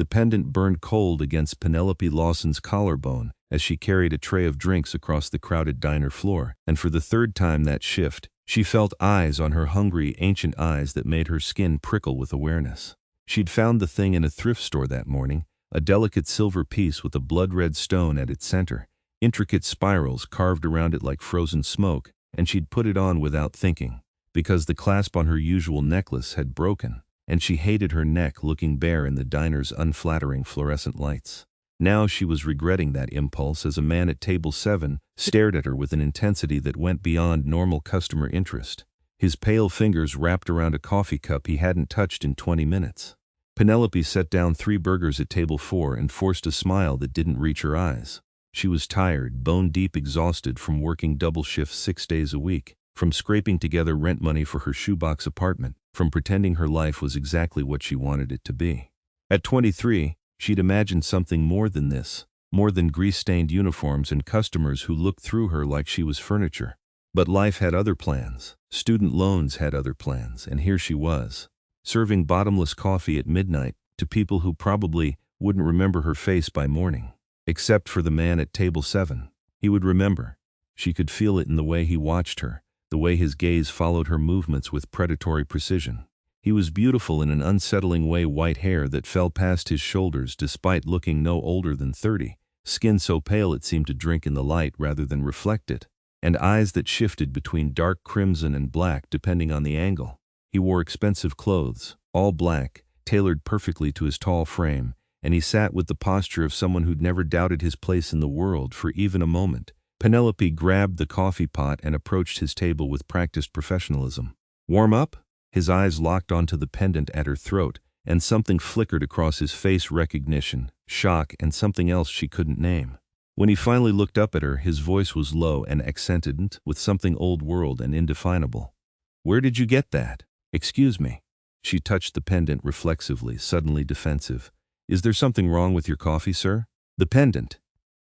The pendant burned cold against Penelope Lawson's collarbone as she carried a tray of drinks across the crowded diner floor, and for the third time that shift, she felt eyes on her hungry, ancient eyes that made her skin prickle with awareness. She'd found the thing in a thrift store that morning, a delicate silver piece with a blood-red stone at its center, intricate spirals carved around it like frozen smoke, and she'd put it on without thinking, because the clasp on her usual necklace had broken, and she hated her neck looking bare in the diner's unflattering fluorescent lights. Now she was regretting that impulse as a man at table 7 stared at her with an intensity that went beyond normal customer interest. His pale fingers wrapped around a coffee cup he hadn't touched in 20 minutes. Penelope set down 3 burgers at table 4 and forced a smile that didn't reach her eyes. She was tired, bone-deep exhausted from working double shifts 6 days a week, from scraping together rent money for her shoebox apartment, from pretending her life was exactly what she wanted it to be. At 23, she'd imagined something more than this, more than grease-stained uniforms and customers who looked through her like she was furniture. But life had other plans. Student loans had other plans, and here she was, serving bottomless coffee at midnight to people who probably wouldn't remember her face by morning. Except for the man at table 7. He would remember. She could feel it in the way he watched her, the way his gaze followed her movements with predatory precision. He was beautiful in an unsettling way, white hair that fell past his shoulders despite looking no older than 30, skin so pale it seemed to drink in the light rather than reflect it, and eyes that shifted between dark crimson and black depending on the angle. He wore expensive clothes, all black, tailored perfectly to his tall frame, and he sat with the posture of someone who'd never doubted his place in the world for even a moment. Penelope grabbed the coffee pot and approached his table with practiced professionalism. "Warm up?" His eyes locked onto the pendant at her throat, and something flickered across his face: recognition, shock, and something else she couldn't name. When he finally looked up at her, his voice was low and accented with something old-world and indefinable. "Where did you get that?" "Excuse me." She touched the pendant reflexively, suddenly defensive. "Is there something wrong with your coffee, sir?" "The pendant."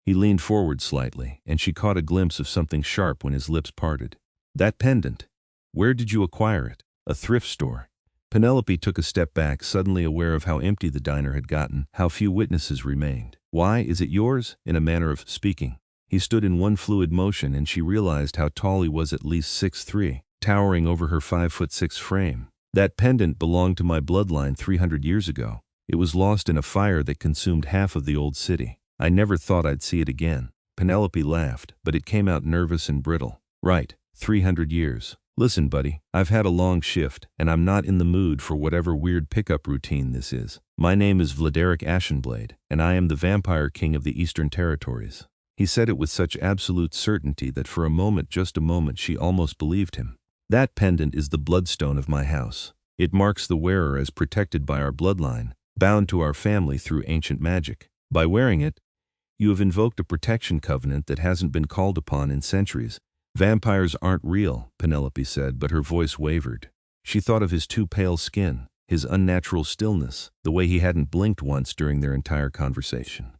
He leaned forward slightly, and she caught a glimpse of something sharp when his lips parted. "That pendant. Where did you acquire it?" "A thrift store." Penelope took a step back, suddenly aware of how empty the diner had gotten, how few witnesses remained. "Why, is it yours?" in a manner of speaking. He stood in one fluid motion, and she realized how tall he was, at least 6'3", towering over her 5'6" frame. "That pendant belonged to my bloodline 300 years ago. It was lost in a fire that consumed half of the old city. I never thought I'd see it again." Penelope laughed, but it came out nervous and brittle. "Right, 300 years. Listen, buddy, I've had a long shift, and I'm not in the mood for whatever weird pickup routine this is. My name is Vladeric Ashenblade, and I am the Vampire King of the Eastern Territories." He said it with such absolute certainty that for a moment, just a moment, she almost believed him. "That pendant is the bloodstone of my house. It marks the wearer as protected by our bloodline, bound to our family through ancient magic. By wearing it, you have invoked a protection covenant that hasn't been called upon in centuries." "Vampires aren't real," Penelope said, but her voice wavered. She thought of his too pale skin, his unnatural stillness, the way he hadn't blinked once during their entire conversation.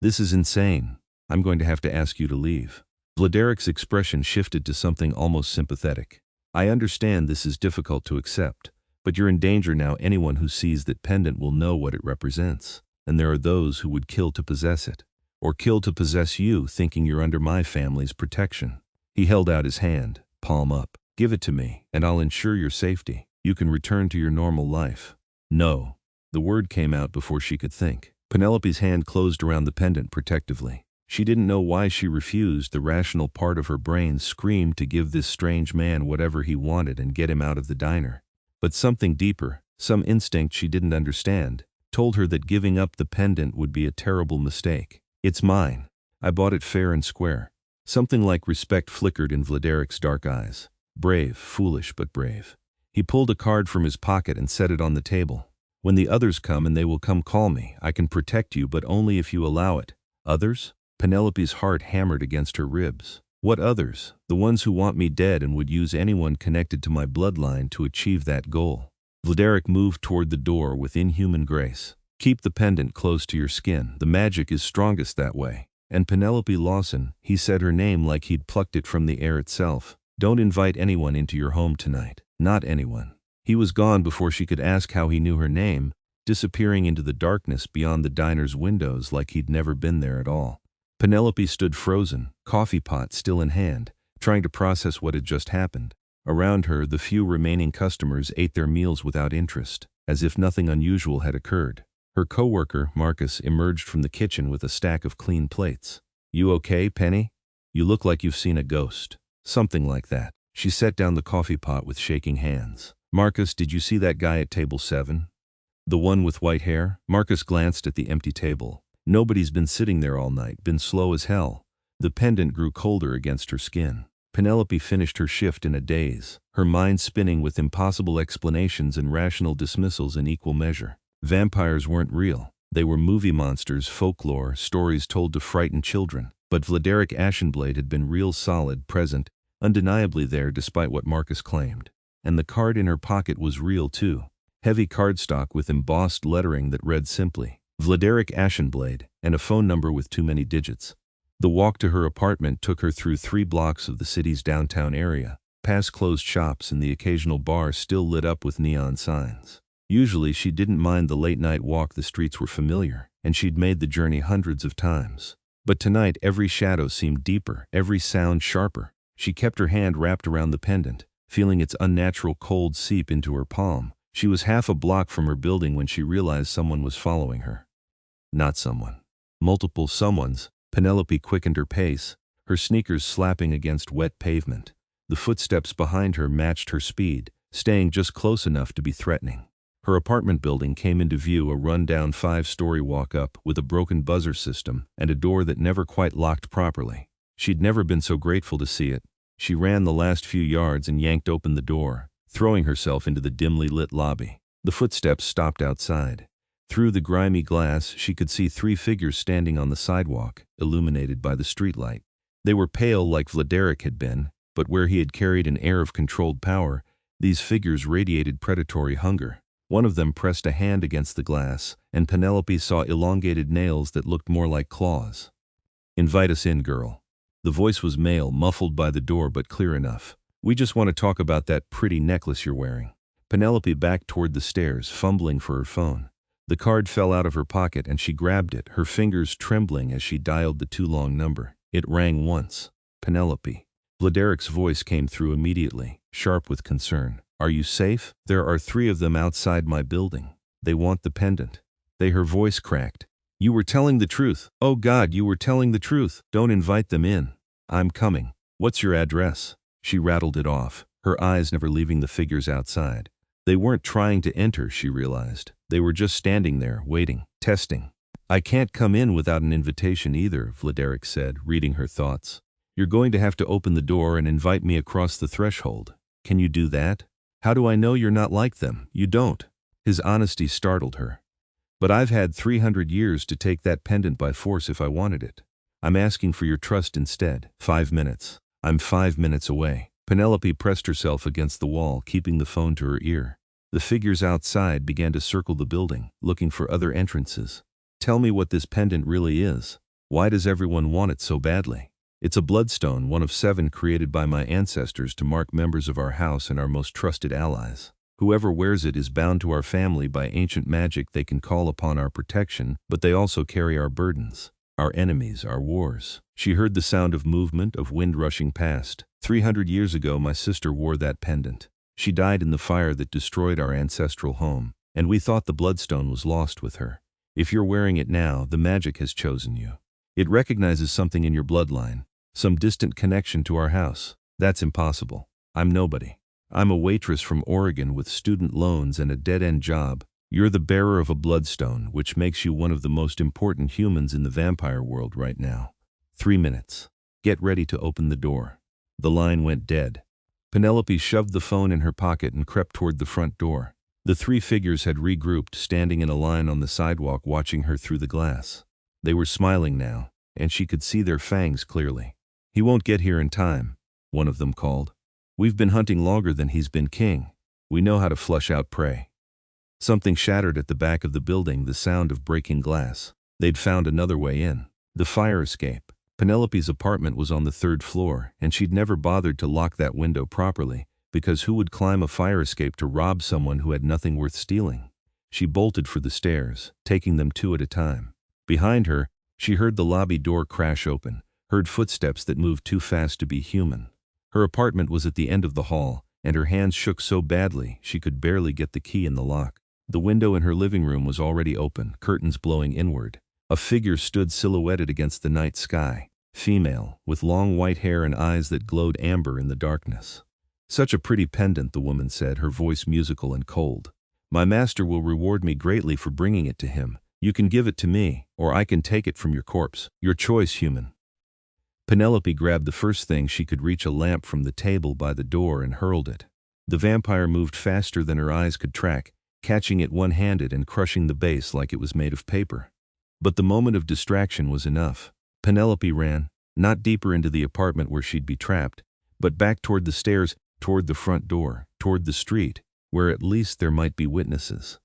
"This is insane. I'm going to have to ask you to leave." Vladeric's expression shifted to something almost sympathetic. "I understand this is difficult to accept, but you're in danger now. Anyone who sees that pendant will know what it represents, and there are those who would kill to possess it, or kill to possess you, thinking you're under my family's protection." He held out his hand, palm up. "Give it to me, and I'll ensure your safety. You can return to your normal life." "No." The word came out before she could think. Penelope's hand closed around the pendant protectively. She didn't know why she refused. The rational part of her brain screamed to give this strange man whatever he wanted and get him out of the diner. But something deeper, some instinct she didn't understand, told her that giving up the pendant would be a terrible mistake. "It's mine. I bought it fair and square." Something like respect flickered in Vladeric's dark eyes. "Brave, foolish but brave." He pulled a card from his pocket and set it on the table. "When the others come, and they will come, call me. I can protect you, but only if you allow it." "Others?" Penelope's heart hammered against her ribs. "What others?" "The ones who want me dead and would use anyone connected to my bloodline to achieve that goal." Vladeric moved toward the door with inhuman grace. "Keep the pendant close to your skin. The magic is strongest that way. And Penelope Lawson," he said her name like he'd plucked it from the air itself, "don't invite anyone into your home tonight. Not anyone." He was gone before she could ask how he knew her name, disappearing into the darkness beyond the diner's windows like he'd never been there at all. Penelope stood frozen, coffee pot still in hand, trying to process what had just happened. Around her, the few remaining customers ate their meals without interest, as if nothing unusual had occurred. Her coworker, Marcus, emerged from the kitchen with a stack of clean plates. "You okay, Penny? You look like you've seen a ghost." Something like that. She set down the coffee pot with shaking hands. "Marcus, did you see that guy at table 7? The one with white hair?" Marcus glanced at the empty table. Nobody's been sitting there all night, been slow as hell. The pendant grew colder against her skin. Penelope finished her shift in a daze, her mind spinning with impossible explanations and rational dismissals in equal measure. Vampires weren't real. They were movie monsters, folklore, stories told to frighten children. But Vladeric Ashenblade had been real, solid, present, undeniably there despite what Marcus claimed. And the card in her pocket was real too. Heavy cardstock with embossed lettering that read simply, "Vladeric Ashenblade," and a phone number with too many digits. The walk to her apartment took her through 3 blocks of the city's downtown area, past closed shops and the occasional bar still lit up with neon signs. Usually she didn't mind the late-night walk, the streets were familiar, and she'd made the journey hundreds of times. But tonight every shadow seemed deeper, every sound sharper. She kept her hand wrapped around the pendant, feeling its unnatural cold seep into her palm. She was half a block from her building when she realized someone was following her. Not someone. Multiple someones. Penelope quickened her pace, her sneakers slapping against wet pavement. The footsteps behind her matched her speed, staying just close enough to be threatening. Her apartment building came into view, a run-down 5-story walk-up with a broken buzzer system and a door that never quite locked properly. She'd never been so grateful to see it. She ran the last few yards and yanked open the door, throwing herself into the dimly lit lobby. The footsteps stopped outside. Through the grimy glass, she could see 3 figures standing on the sidewalk, illuminated by the streetlight. They were pale like Vladeric had been, but where he had carried an air of controlled power, these figures radiated predatory hunger. One of them pressed a hand against the glass, and Penelope saw elongated nails that looked more like claws. "Invite us in, girl." The voice was male, muffled by the door but clear enough. "We just want to talk about that pretty necklace you're wearing." Penelope backed toward the stairs, fumbling for her phone. The card fell out of her pocket and she grabbed it, her fingers trembling as she dialed the too long number. It rang once. "Penelope." Vladeric's voice came through immediately, sharp with concern. "Are you safe? There are 3 of them outside my building. They want the pendant." Her voice cracked. "You were telling the truth. Oh God, you were telling the truth. Don't invite them in. I'm coming. What's your address?" She rattled it off, her eyes never leaving the figures outside. They weren't trying to enter, she realized. They were just standing there, waiting, testing. "I can't come in without an invitation either," Vladeric said, reading her thoughts. "You're going to have to open the door and invite me across the threshold. Can you do that?" "How do I know you're not like them? You don't." His honesty startled her. "But I've had 300 years to take that pendant by force if I wanted it. I'm asking for your trust instead." 5 minutes. "I'm 5 minutes away." Penelope pressed herself against the wall, keeping the phone to her ear. The figures outside began to circle the building, looking for other entrances. "Tell me what this pendant really is. Why does everyone want it so badly?" "It's a bloodstone, one of 7 created by my ancestors to mark members of our house and our most trusted allies. Whoever wears it is bound to our family by ancient magic. They can call upon our protection, but they also carry our burdens, our enemies, our wars." She heard the sound of movement, of wind rushing past. 300 years ago, my sister wore that pendant. She died in the fire that destroyed our ancestral home, and we thought the bloodstone was lost with her. If you're wearing it now, the magic has chosen you. It recognizes something in your bloodline, some distant connection to our house. That's impossible. I'm nobody. I'm a waitress from Oregon with student loans and a dead-end job. You're the bearer of a bloodstone, which makes you one of the most important humans in the vampire world right now. 3 minutes. Get ready to open the door. The line went dead. Penelope shoved the phone in her pocket and crept toward the front door. The 3 figures had regrouped, standing in a line on the sidewalk watching her through the glass. They were smiling now, and she could see their fangs clearly. "He won't get here in time," one of them called. "We've been hunting longer than he's been king. We know how to flush out prey." Something shattered at the back of the building, the sound of breaking glass. They'd found another way in. The fire escape. Penelope's apartment was on the 3rd floor, and she'd never bothered to lock that window properly, because who would climb a fire escape to rob someone who had nothing worth stealing? She bolted for the stairs, taking them two at a time. Behind her, she heard the lobby door crash open, heard footsteps that moved too fast to be human. Her apartment was at the end of the hall, and her hands shook so badly she could barely get the key in the lock. The window in her living room was already open, curtains blowing inward. A figure stood silhouetted against the night sky, female, with long white hair and eyes that glowed amber in the darkness. "Such a pretty pendant," the woman said, her voice musical and cold. "My master will reward me greatly for bringing it to him. You can give it to me, or I can take it from your corpse. Your choice, human." Penelope grabbed the first thing she could reach, a lamp from the table by the door, and hurled it. The vampire moved faster than her eyes could track, catching it one-handed and crushing the base like it was made of paper. But the moment of distraction was enough. Penelope ran, not deeper into the apartment where she'd be trapped, but back toward the stairs, toward the front door, toward the street, where at least there might be witnesses.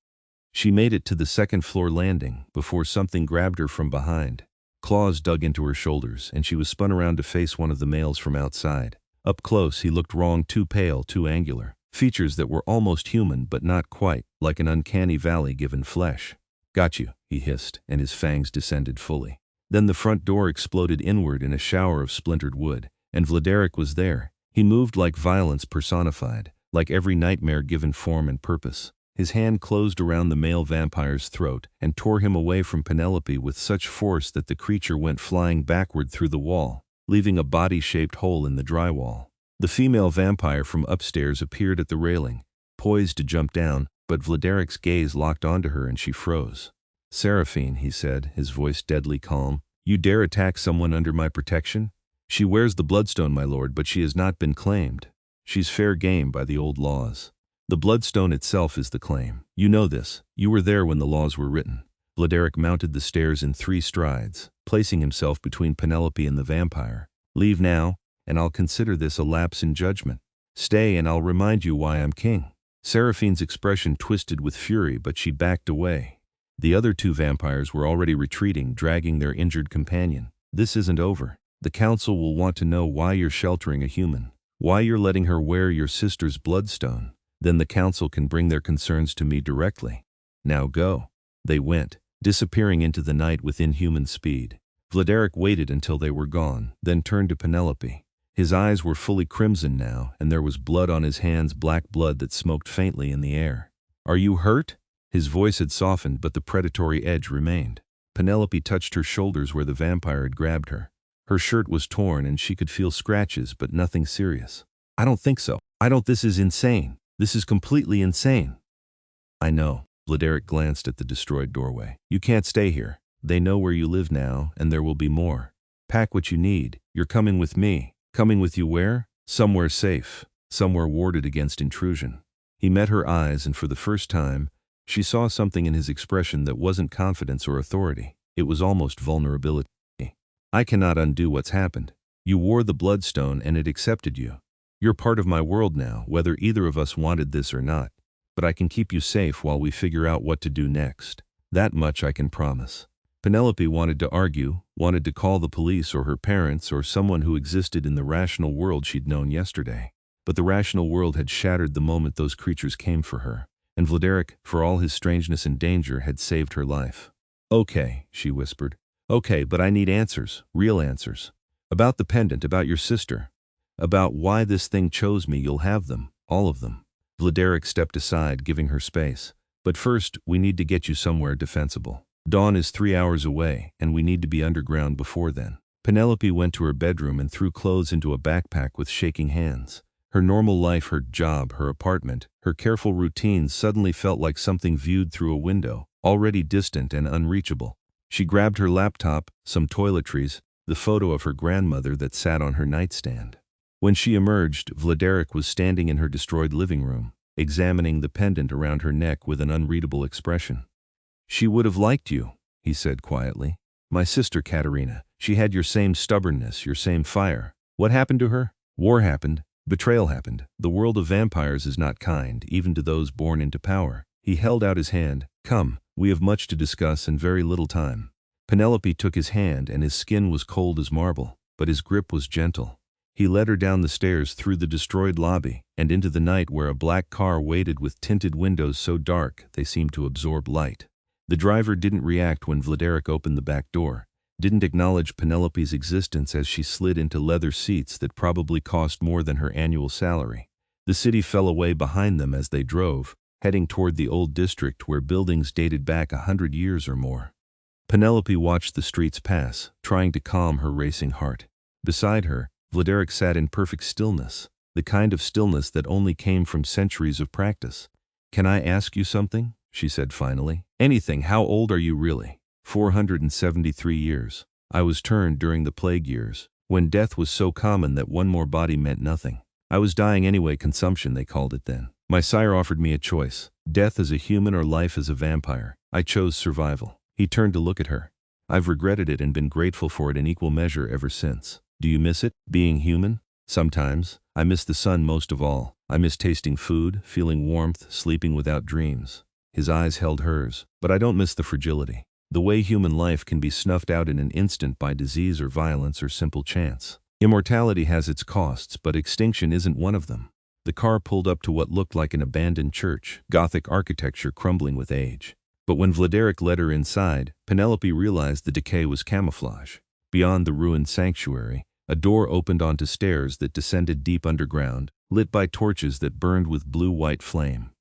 She made it to the second-floor landing before something grabbed her from behind. Claws dug into her shoulders, and she was spun around to face one of the males from outside. Up close, he looked wrong, too pale, too angular. Features that were almost human, but not quite, like an uncanny valley given flesh. "Got you," he hissed, and his fangs descended fully. Then the front door exploded inward in a shower of splintered wood, and Vladeric was there. He moved like violence personified, like every nightmare given form and purpose. His hand closed around the male vampire's throat and tore him away from Penelope with such force that the creature went flying backward through the wall, leaving a body-shaped hole in the drywall. The female vampire from upstairs appeared at the railing, poised to jump down, but Vladeric's gaze locked onto her and she froze. "Seraphine," he said, his voice deadly calm, "you dare attack someone under my protection? She wears the bloodstone, my lord, but she has not been claimed. She's fair game by the old laws. The bloodstone itself is the claim. You know this. You were there when the laws were written." Vladeric mounted the stairs in 3 strides, placing himself between Penelope and the vampire. "Leave now, and I'll consider this a lapse in judgment. Stay, and I'll remind you why I'm king." Seraphine's expression twisted with fury, but she backed away. The other 2 vampires were already retreating, dragging their injured companion. "This isn't over. The council will want to know why you're sheltering a human, why you're letting her wear your sister's bloodstone. Then the council can bring their concerns to me directly. Now go." They went, disappearing into the night with inhuman speed. Vladeric waited until they were gone, then turned to Penelope. His eyes were fully crimson now, and there was blood on his hands, black blood that smoked faintly in the air. "Are you hurt?" His voice had softened, but the predatory edge remained. Penelope touched her shoulders where the vampire had grabbed her. Her shirt was torn and she could feel scratches, but nothing serious. "I don't think so. This is insane. This is completely insane." "I know." Vladeric glanced at the destroyed doorway. "You can't stay here. They know where you live now, and there will be more. Pack what you need. You're coming with me." "Coming with you where?" "Somewhere safe. Somewhere warded against intrusion." He met her eyes, and for the first time, she saw something in his expression that wasn't confidence or authority. It was almost vulnerability. "I cannot undo what's happened. You wore the bloodstone and it accepted you. You're part of my world now, whether either of us wanted this or not. But I can keep you safe while we figure out what to do next. That much I can promise." Penelope wanted to argue, wanted to call the police or her parents or someone who existed in the rational world she'd known yesterday. But the rational world had shattered the moment those creatures came for her. And Vladeric, for all his strangeness and danger, had saved her life. "Okay," she whispered. "Okay, but I need answers, real answers. About the pendant, about your sister. About why this thing chose me. You'll have them, all of them." Vladeric stepped aside, giving her space. "But first, we need to get you somewhere defensible. Dawn is 3 hours away, and we need to be underground before then." Penelope went to her bedroom and threw clothes into a backpack with shaking hands. Her normal life, her job, her apartment, her careful routines suddenly felt like something viewed through a window, already distant and unreachable. She grabbed her laptop, some toiletries, the photo of her grandmother that sat on her nightstand. When she emerged, Vladeric was standing in her destroyed living room, examining the pendant around her neck with an unreadable expression. "She would have liked you," he said quietly. "My sister Katerina. She had your same stubbornness, your same fire. What happened to her? War happened. Betrayal happened. The world of vampires is not kind, even to those born into power." He held out his hand. "Come, we have much to discuss and very little time." Penelope took his hand, and his skin was cold as marble, but his grip was gentle. He led her down the stairs through the destroyed lobby and into the night where a black car waited with tinted windows so dark they seemed to absorb light. The driver didn't react when Vladeric opened the back door, didn't acknowledge Penelope's existence as she slid into leather seats that probably cost more than her annual salary. The city fell away behind them as they drove, heading toward the old district where buildings dated back 100 years or more. Penelope watched the streets pass, trying to calm her racing heart. Beside her, Vladeric sat in perfect stillness, the kind of stillness that only came from centuries of practice. "Can I ask you something?" she said finally. "Anything. How old are you really?" 473 years. I was turned during the plague years, when death was so common that one more body meant nothing. I was dying anyway, consumption they called it then. My sire offered me a choice, death as a human or life as a vampire. I chose survival. He turned to look at her. I've regretted it and been grateful for it in equal measure ever since. Do you miss it, being human? Sometimes. I miss the sun most of all. I miss tasting food, feeling warmth, sleeping without dreams. His eyes held hers. But I don't miss the fragility. The way human life can be snuffed out in an instant by disease or violence or simple chance. Immortality has its costs, but extinction isn't one of them. The car pulled up to what looked like an abandoned church, Gothic architecture crumbling with age. But when Vladeric led her inside, Penelope realized the decay was camouflage. Beyond the ruined sanctuary, a door opened onto stairs that descended deep underground, lit by torches that burned with blue-white flame.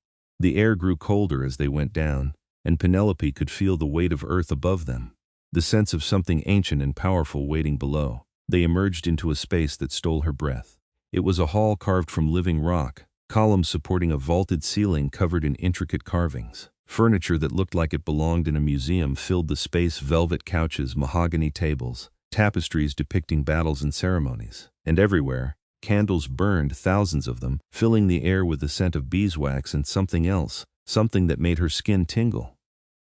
The air grew colder as they went down, and Penelope could feel the weight of earth above them, the sense of something ancient and powerful waiting below. They emerged into a space that stole her breath. It was a hall carved from living rock, columns supporting a vaulted ceiling covered in intricate carvings. Furniture that looked like it belonged in a museum filled the space: velvet couches, mahogany tables, tapestries depicting battles and ceremonies. And everywhere, candles burned, thousands of them, filling the air with the scent of beeswax and something else, something that made her skin tingle.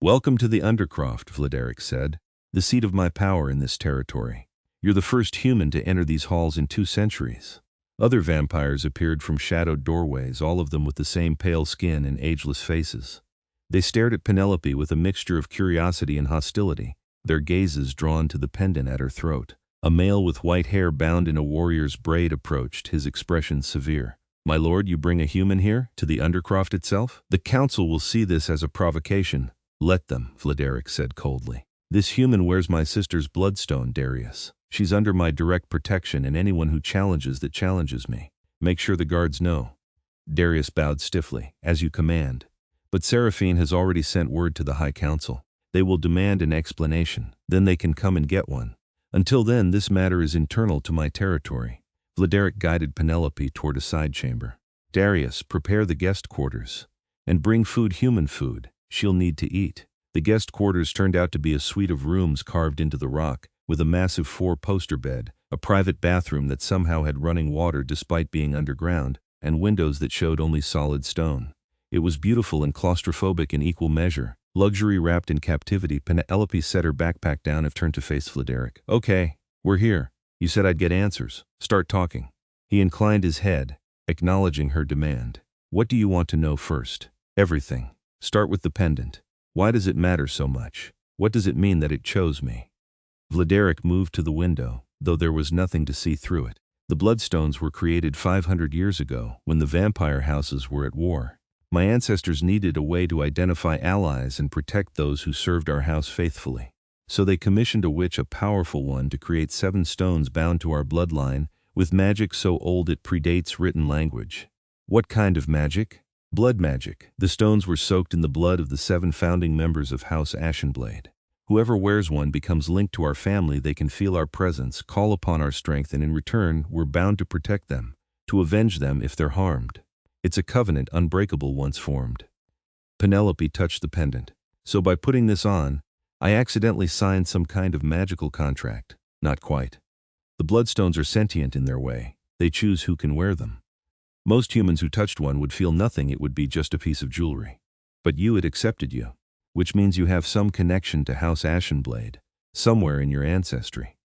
"Welcome to the Undercroft," Vladeric said, "the seat of my power in this territory. You're the first human to enter these halls in 2 centuries. Other vampires appeared from shadowed doorways, all of them with the same pale skin and ageless faces. They stared at Penelope with a mixture of curiosity and hostility, their gazes drawn to the pendant at her throat. A male with white hair bound in a warrior's braid approached, his expression severe. "My lord, you bring a human here, to the Undercroft itself? The council will see this as a provocation." "Let them," Vladeric said coldly. "This human wears my sister's bloodstone, Darius. She's under my direct protection, and anyone who challenges me. Make sure the guards know." Darius bowed stiffly. "As you command. But Seraphine has already sent word to the High Council. They will demand an explanation. Then they can come and get one. Until then, this matter is internal to my territory." Vladeric guided Penelope toward a side chamber. "Darius, prepare the guest quarters. And bring food, human food. She'll need to eat." The guest quarters turned out to be a suite of rooms carved into the rock, with a massive 4-poster bed, a private bathroom that somehow had running water despite being underground, and windows that showed only solid stone. It was beautiful and claustrophobic in equal measure. Luxury wrapped in captivity. Penelope set her backpack down and turned to face Vladeric. "Okay, we're here. You said I'd get answers. Start talking." He inclined his head, acknowledging her demand. "What do you want to know first?" "Everything. Start with the pendant. Why does it matter so much? What does it mean that it chose me?" Vladeric moved to the window, though there was nothing to see through it. "The bloodstones were created 500 years ago, when the vampire houses were at war. My ancestors needed a way to identify allies and protect those who served our house faithfully. So they commissioned a witch, a powerful one, to create 7 stones bound to our bloodline, with magic so old it predates written language." "What kind of magic?" "Blood magic. The stones were soaked in the blood of the 7 founding members of House Ashenblade. Whoever wears one becomes linked to our family. They can feel our presence, call upon our strength, and in return, we're bound to protect them, to avenge them if they're harmed. It's a covenant unbreakable once formed." Penelope touched the pendant. "So by putting this on, I accidentally signed some kind of magical contract?" "Not quite. The bloodstones are sentient in their way. They choose who can wear them. Most humans who touched one would feel nothing. It would be just a piece of jewelry. But it accepted you, which means you have some connection to House Ashenblade, somewhere in your ancestry.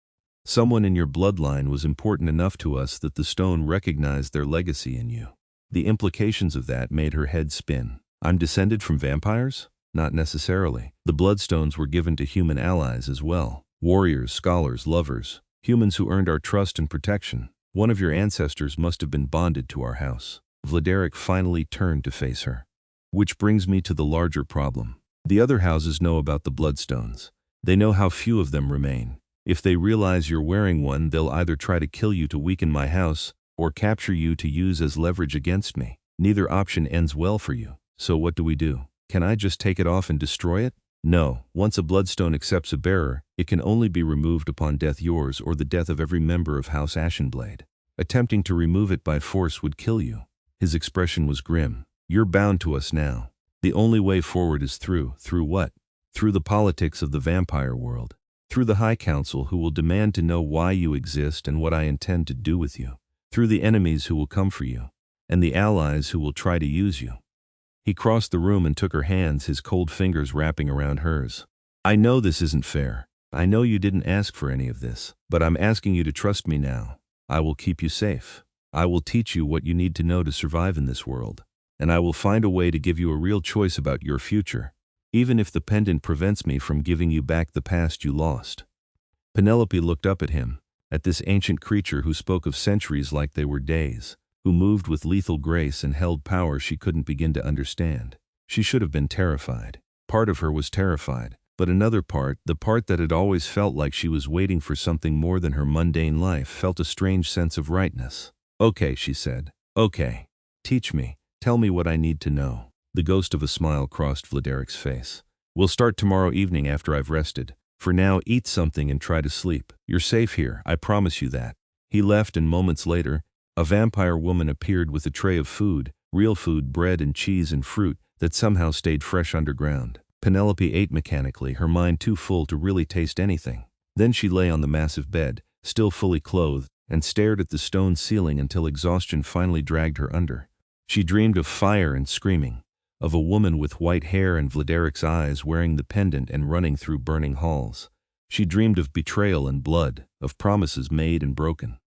Someone in your bloodline was important enough to us that the stone recognized their legacy in you." The implications of that made her head spin. "I'm descended from vampires?" "Not necessarily. The bloodstones were given to human allies as well. Warriors, scholars, lovers, humans who earned our trust and protection. One of your ancestors must have been bonded to our house. Vladeric finally turned to face her. Which brings me to the larger problem. The other houses know about the bloodstones. They know how few of them remain. If they realize you're wearing one, they'll either try to kill you to weaken my house, or capture you to use as leverage against me. Neither option ends well for you. So what do? Can I just take it off and destroy it? No. Once a bloodstone accepts a bearer, it can only be removed upon death, yours or the death of every member of House Ashenblade. Attempting to remove it by force would kill you. His expression was grim. You're bound to us now. The only way forward is through what? Through the politics of the vampire world. Through the High Council, who will demand to know why you exist and what I intend to do with you. Through the enemies who will come for you, and the allies who will try to use you. He crossed the room and took her hands, his cold fingers wrapping around hers. I know this isn't fair. I know you didn't ask for any of this, but I'm asking you to trust me now. I will keep you safe. I will teach you what you need to know to survive in this world. And I will find a way to give you a real choice about your future, even if the pendant prevents me from giving you back the past you lost. Penelope looked up at him, at this ancient creature who spoke of centuries like they were days, who moved with lethal grace and held power she couldn't begin to understand. She should have been terrified. Part of her was terrified, but another part, the part that had always felt like she was waiting for something more than her mundane life, felt a strange sense of rightness. Okay, she said. Okay. Teach me. Tell me what I need to know. The ghost of a smile crossed Vladeric's face. We'll start tomorrow evening after I've rested. For now, eat something and try to sleep. You're safe here, I promise you that. He left, and moments later, a vampire woman appeared with a tray of food, real food, bread and cheese and fruit, that somehow stayed fresh underground. Penelope ate mechanically, her mind too full to really taste anything. Then she lay on the massive bed, still fully clothed, and stared at the stone ceiling until exhaustion finally dragged her under. She dreamed of fire and screaming, of a woman with white hair and Vladeric's eyes wearing the pendant and running through burning halls. She dreamed of betrayal and blood, of promises made and broken.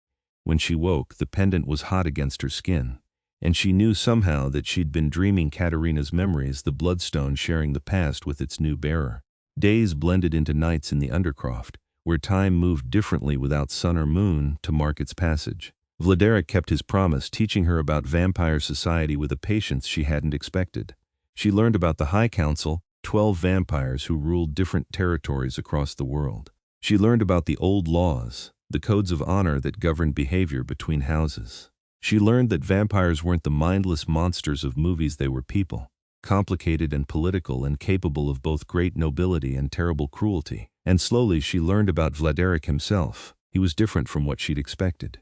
When she woke, the pendant was hot against her skin, and she knew somehow that she'd been dreaming Katerina's memories, the bloodstone sharing the past with its new bearer. Days blended into nights in the Undercroft, where time moved differently without sun or moon to mark its passage. Vladeric kept his promise, teaching her about vampire society with a patience she hadn't expected. She learned about the High Council, 12 vampires who ruled different territories across the world. She learned about the old laws, the codes of honor that governed behavior between houses. She learned that vampires weren't the mindless monsters of movies, they were people, complicated and political and capable of both great nobility and terrible cruelty. And slowly she learned about Vladeric himself. He was different from what she'd expected.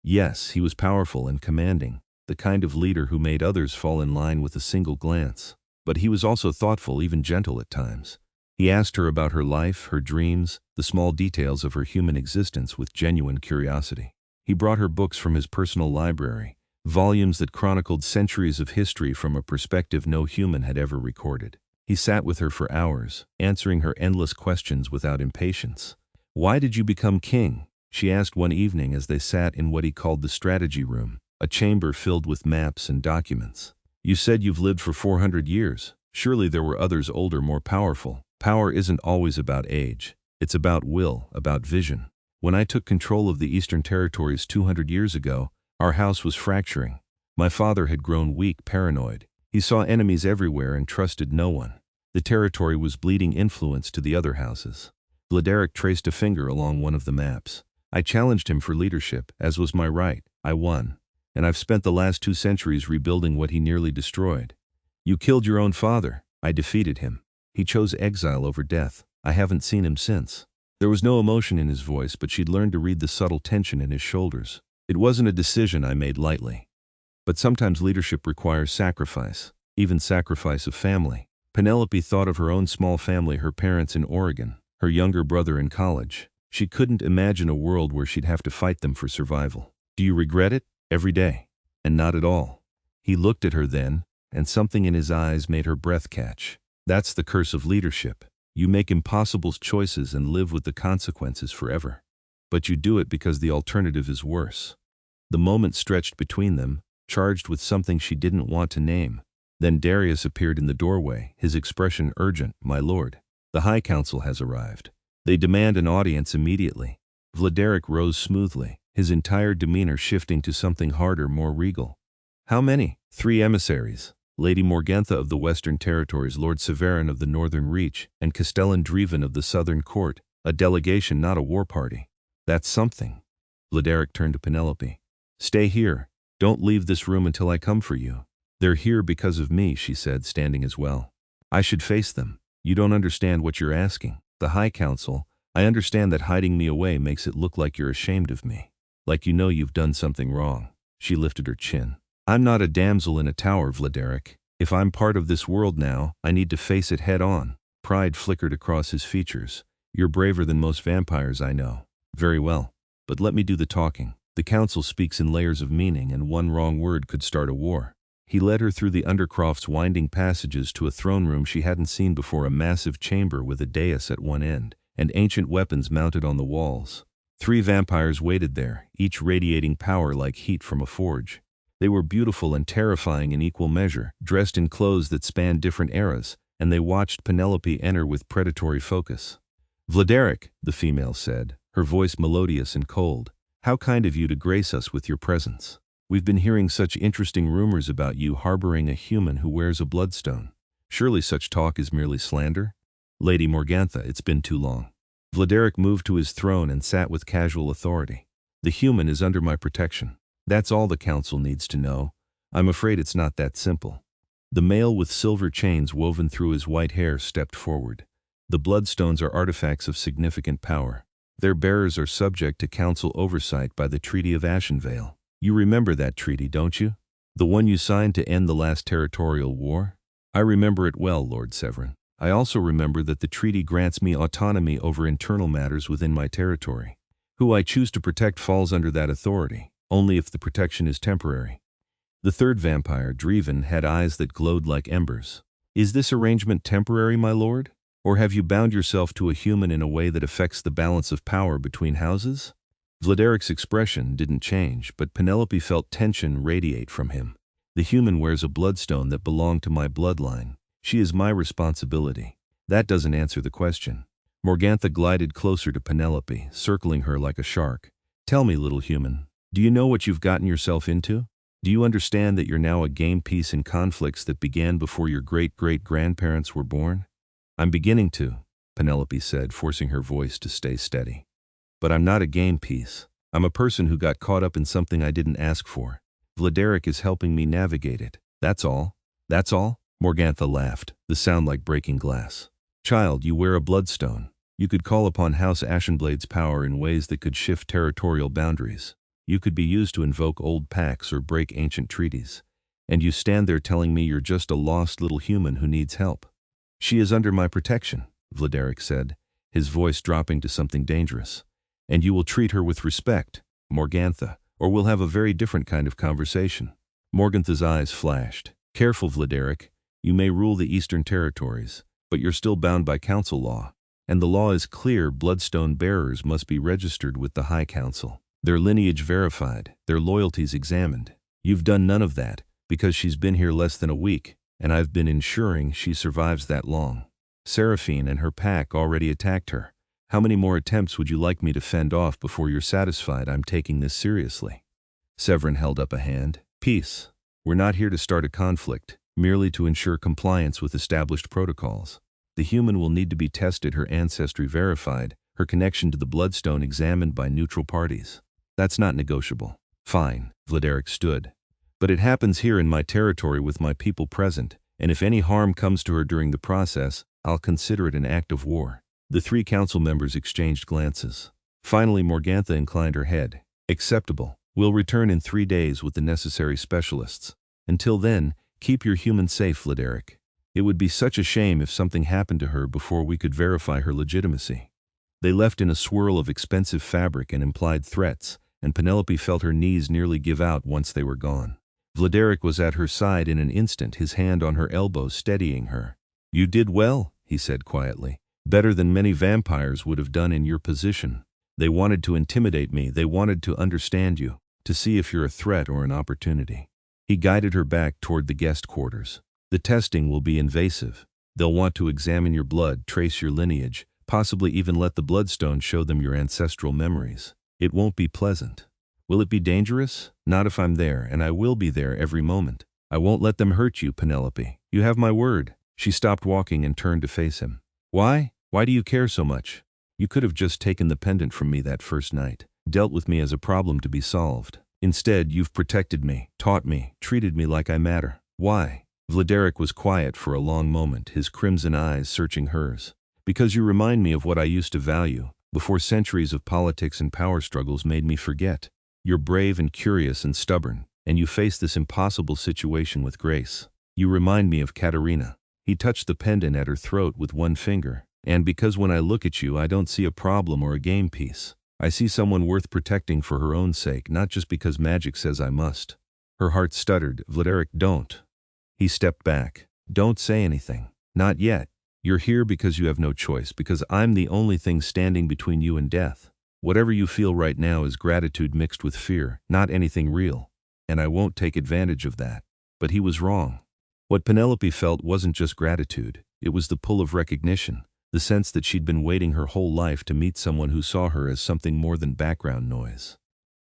Yes, he was powerful and commanding, the kind of leader who made others fall in line with a single glance. But he was also thoughtful, even gentle at times. He asked her about her life, her dreams, the small details of her human existence with genuine curiosity. He brought her books from his personal library, volumes that chronicled centuries of history from a perspective no human had ever recorded. He sat with her for hours, answering her endless questions without impatience. "Why did you become king?" she asked one evening as they sat in what he called the strategy room, a chamber filled with maps and documents. "You said you've lived for 400 years. Surely there were others older, more powerful." Power isn't always about age. It's about will, about vision. When I took control of the Eastern Territories 200 years ago, our house was fracturing. My father had grown weak, paranoid. He saw enemies everywhere and trusted no one. The territory was bleeding influence to the other houses. Vladeric traced a finger along one of the maps. I challenged him for leadership, as was my right. I won. And I've spent the last 2 centuries rebuilding what he nearly destroyed. You killed your own father. I defeated him. He chose exile over death. I haven't seen him since. There was no emotion in his voice, but she'd learned to read the subtle tension in his shoulders. It wasn't a decision I made lightly. But sometimes leadership requires sacrifice, even sacrifice of family. Penelope thought of her own small family, her parents in Oregon, her younger brother in college. She couldn't imagine a world where she'd have to fight them for survival. "Do you regret it?" "Every day." "And not at all." He looked at her then, and something in his eyes made her breath catch. "That's the curse of leadership. You make impossible choices and live with the consequences forever. But you do it because the alternative is worse." The moment stretched between them, charged with something she didn't want to name. Then Darius appeared in the doorway, his expression urgent. "My lord, the High Council has arrived. They demand an audience immediately." Vladeric rose smoothly, his entire demeanor shifting to something harder, more regal. How many? 3 emissaries. Lady Morgantha of the Western Territories, Lord Severin of the Northern Reach, and Castellan Dreven of the Southern Court. A delegation, not a war party. That's something. Vladeric turned to Penelope. Stay here. Don't leave this room until I come for you. They're here because of me, she said, standing as well. I should face them. You don't understand what you're asking. The High Council, I understand that hiding me away makes it look like you're ashamed of me. Like you know you've done something wrong. She lifted her chin. I'm not a damsel in a tower, Vladeric. If I'm part of this world now, I need to face it head on. Pride flickered across his features. You're braver than most vampires I know. Very well. But let me do the talking. The council speaks in layers of meaning, and one wrong word could start a war. He led her through the Undercroft's winding passages to a throne room she hadn't seen before, a massive chamber with a dais at one end, and ancient weapons mounted on the walls. 3 vampires waited there, each radiating power like heat from a forge. They were beautiful and terrifying in equal measure, dressed in clothes that spanned different eras, and they watched Penelope enter with predatory focus. Vladeric, the female said, her voice melodious and cold, how kind of you to grace us with your presence. We've been hearing such interesting rumors about you harboring a human who wears a bloodstone. Surely such talk is merely slander? Lady Morgantha, it's been too long. Vladeric moved to his throne and sat with casual authority. The human is under my protection. That's all the council needs to know. I'm afraid it's not that simple. The male with silver chains woven through his white hair stepped forward. The bloodstones are artifacts of significant power. Their bearers are subject to council oversight by the Treaty of Ashenvale. You remember that treaty, don't you? The one you signed to end the last territorial war? I remember it well, Lord Severin. I also remember that the treaty grants me autonomy over internal matters within my territory. Who I choose to protect falls under that authority, only if the protection is temporary. The third vampire, Dreven, had eyes that glowed like embers. Is this arrangement temporary, my lord? Or have you bound yourself to a human in a way that affects the balance of power between houses? Vladeric's expression didn't change, but Penelope felt tension radiate from him. The human wears a bloodstone that belonged to my bloodline. She is my responsibility. That doesn't answer the question. Morgantha glided closer to Penelope, circling her like a shark. Tell me, little human, do you know what you've gotten yourself into? Do you understand that you're now a game piece in conflicts that began before your great-great-grandparents were born? I'm beginning to, Penelope said, forcing her voice to stay steady. But I'm not a game piece. I'm a person who got caught up in something I didn't ask for. Vladeric is helping me navigate it. That's all. That's all? Morgantha laughed, the sound like breaking glass. Child, you wear a bloodstone. You could call upon House Ashenblade's power in ways that could shift territorial boundaries. You could be used to invoke old pacts or break ancient treaties. And you stand there telling me you're just a lost little human who needs help. She is under my protection, Vladeric said, his voice dropping to something dangerous. And you will treat her with respect, Morgantha, or we'll have a very different kind of conversation. Morgantha's eyes flashed. Careful, Vladeric. You may rule the Eastern Territories, but you're still bound by council law. And the law is clear: bloodstone bearers must be registered with the High Council, their lineage verified, their loyalties examined. You've done none of that, because she's been here less than a week, and I've been ensuring she survives that long. Seraphine and her pack already attacked her. How many more attempts would you like me to fend off before you're satisfied I'm taking this seriously? Severin held up a hand. Peace. We're not here to start a conflict, merely to ensure compliance with established protocols. The human will need to be tested, her ancestry verified, her connection to the bloodstone examined by neutral parties. That's not negotiable. Fine, Vladeric stood. But it happens here in my territory with my people present, and if any harm comes to her during the process, I'll consider it an act of war. The 3 council members exchanged glances. Finally, Morgantha inclined her head. Acceptable. We'll return in 3 days with the necessary specialists. Until then, keep your human safe, Vladeric. It would be such a shame if something happened to her before we could verify her legitimacy. They left in a swirl of expensive fabric and implied threats, and Penelope felt her knees nearly give out once they were gone. Vladeric was at her side in an instant, his hand on her elbow steadying her. You did well, he said quietly. Better than many vampires would have done in your position. They wanted to intimidate me, they wanted to understand you, to see if you're a threat or an opportunity. He guided her back toward the guest quarters. The testing will be invasive. They'll want to examine your blood, trace your lineage, possibly even let the bloodstone show them your ancestral memories. It won't be pleasant. Will it be dangerous? Not if I'm there, and I will be there every moment. I won't let them hurt you, Penelope. You have my word. She stopped walking and turned to face him. Why? Why do you care so much? You could have just taken the pendant from me that first night, dealt with me as a problem to be solved. Instead, you've protected me, taught me, treated me like I matter. Why? Vladeric was quiet for a long moment, his crimson eyes searching hers. Because you remind me of what I used to value, before centuries of politics and power struggles made me forget. You're brave and curious and stubborn, and you face this impossible situation with grace. You remind me of Katerina. He touched the pendant at her throat with one finger. And because when I look at you, I don't see a problem or a game piece. I see someone worth protecting for her own sake, not just because magic says I must. Her heart stuttered. Vladeric, don't. He stepped back. Don't say anything. Not yet. You're here because you have no choice, because I'm the only thing standing between you and death. Whatever you feel right now is gratitude mixed with fear, not anything real. And I won't take advantage of that. But he was wrong. What Penelope felt wasn't just gratitude. It was the pull of recognition, the sense that she'd been waiting her whole life to meet someone who saw her as something more than background noise.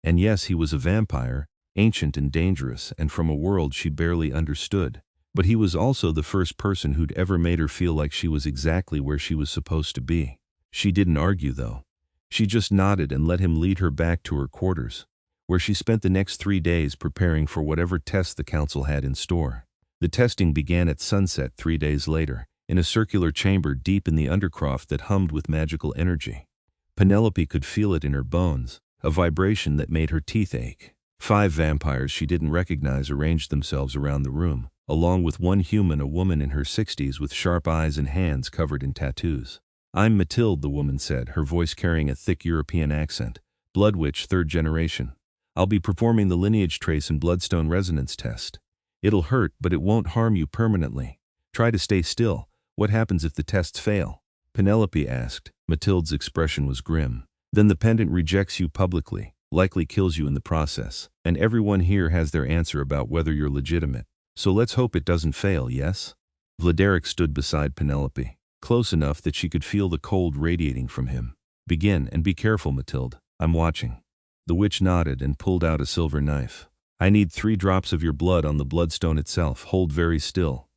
And yes, he was a vampire, ancient and dangerous, and from a world she barely understood. But he was also the first person who'd ever made her feel like she was exactly where she was supposed to be. She didn't argue, though. She just nodded and let him lead her back to her quarters, where she spent the next 3 days preparing for whatever test the council had in store. The testing began at sunset 3 days later, in a circular chamber deep in the undercroft that hummed with magical energy. Penelope could feel it in her bones, a vibration that made her teeth ache. 5 vampires she didn't recognize arranged themselves around the room, along with one human, a woman in her 60s with sharp eyes and hands covered in tattoos. I'm Mathilde, the woman said, her voice carrying a thick European accent. Blood Witch, 3rd generation. I'll be performing the lineage trace and bloodstone resonance test. It'll hurt, but it won't harm you permanently. Try to stay still. What happens if the tests fail? Penelope asked. Mathilde's expression was grim. Then the pendant rejects you publicly, likely kills you in the process. And everyone here has their answer about whether you're legitimate. So let's hope it doesn't fail, yes? Vladeric stood beside Penelope, close enough that she could feel the cold radiating from him. Begin, and be careful, Mathilde. I'm watching. The witch nodded and pulled out a silver knife. I need 3 drops of your blood on the bloodstone itself. Hold very still.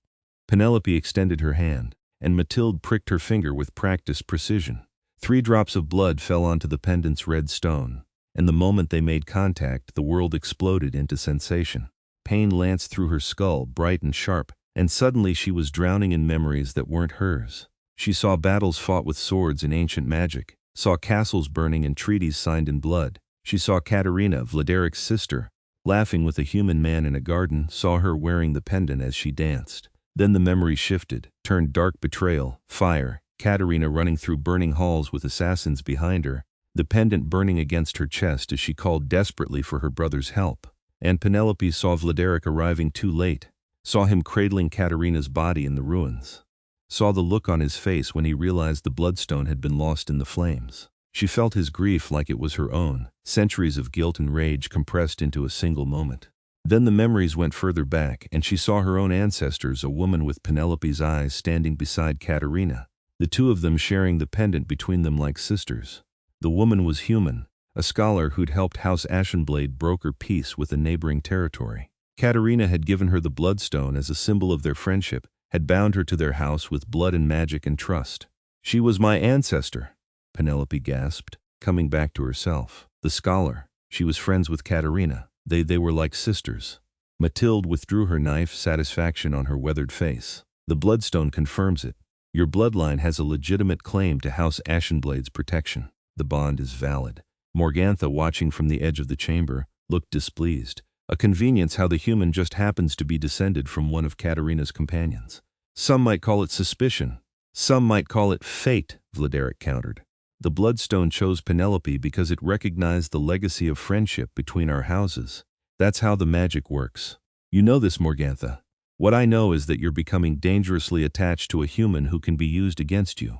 Penelope extended her hand, and Mathilde pricked her finger with practiced precision. 3 drops of blood fell onto the pendant's red stone, and the moment they made contact, the world exploded into sensation. Pain lanced through her skull, bright and sharp, and suddenly she was drowning in memories that weren't hers. She saw battles fought with swords and ancient magic, saw castles burning and treaties signed in blood. She saw Katerina, Vladeric's sister, laughing with a human man in a garden, saw her wearing the pendant as she danced. Then the memory shifted, turned dark: betrayal, fire, Katerina running through burning halls with assassins behind her, the pendant burning against her chest as she called desperately for her brother's help. And Penelope saw Vladeric arriving too late, saw him cradling Katerina's body in the ruins, saw the look on his face when he realized the bloodstone had been lost in the flames. She felt his grief like it was her own, centuries of guilt and rage compressed into a single moment. Then the memories went further back, and she saw her own ancestors, a woman with Penelope's eyes standing beside Katerina, the 2 of them sharing the pendant between them like sisters. The woman was human, a scholar who'd helped House Ashenblade broker peace with a neighboring territory. Katerina had given her the bloodstone as a symbol of their friendship, had bound her to their house with blood and magic and trust. She was my ancestor, Penelope gasped, coming back to herself. The scholar. She was friends with Katerina. They were like sisters. Mathilde withdrew her knife, satisfaction on her weathered face. The bloodstone confirms it. Your bloodline has a legitimate claim to House Ashenblade's protection. The bond is valid. Morgantha, watching from the edge of the chamber, looked displeased. A convenience how the human just happens to be descended from one of Katerina's companions. Some might call it suspicion. Some might call it fate, Vladeric countered. The bloodstone chose Penelope because it recognized the legacy of friendship between our houses. That's how the magic works. You know this, Morgantha. What I know is that you're becoming dangerously attached to a human who can be used against you.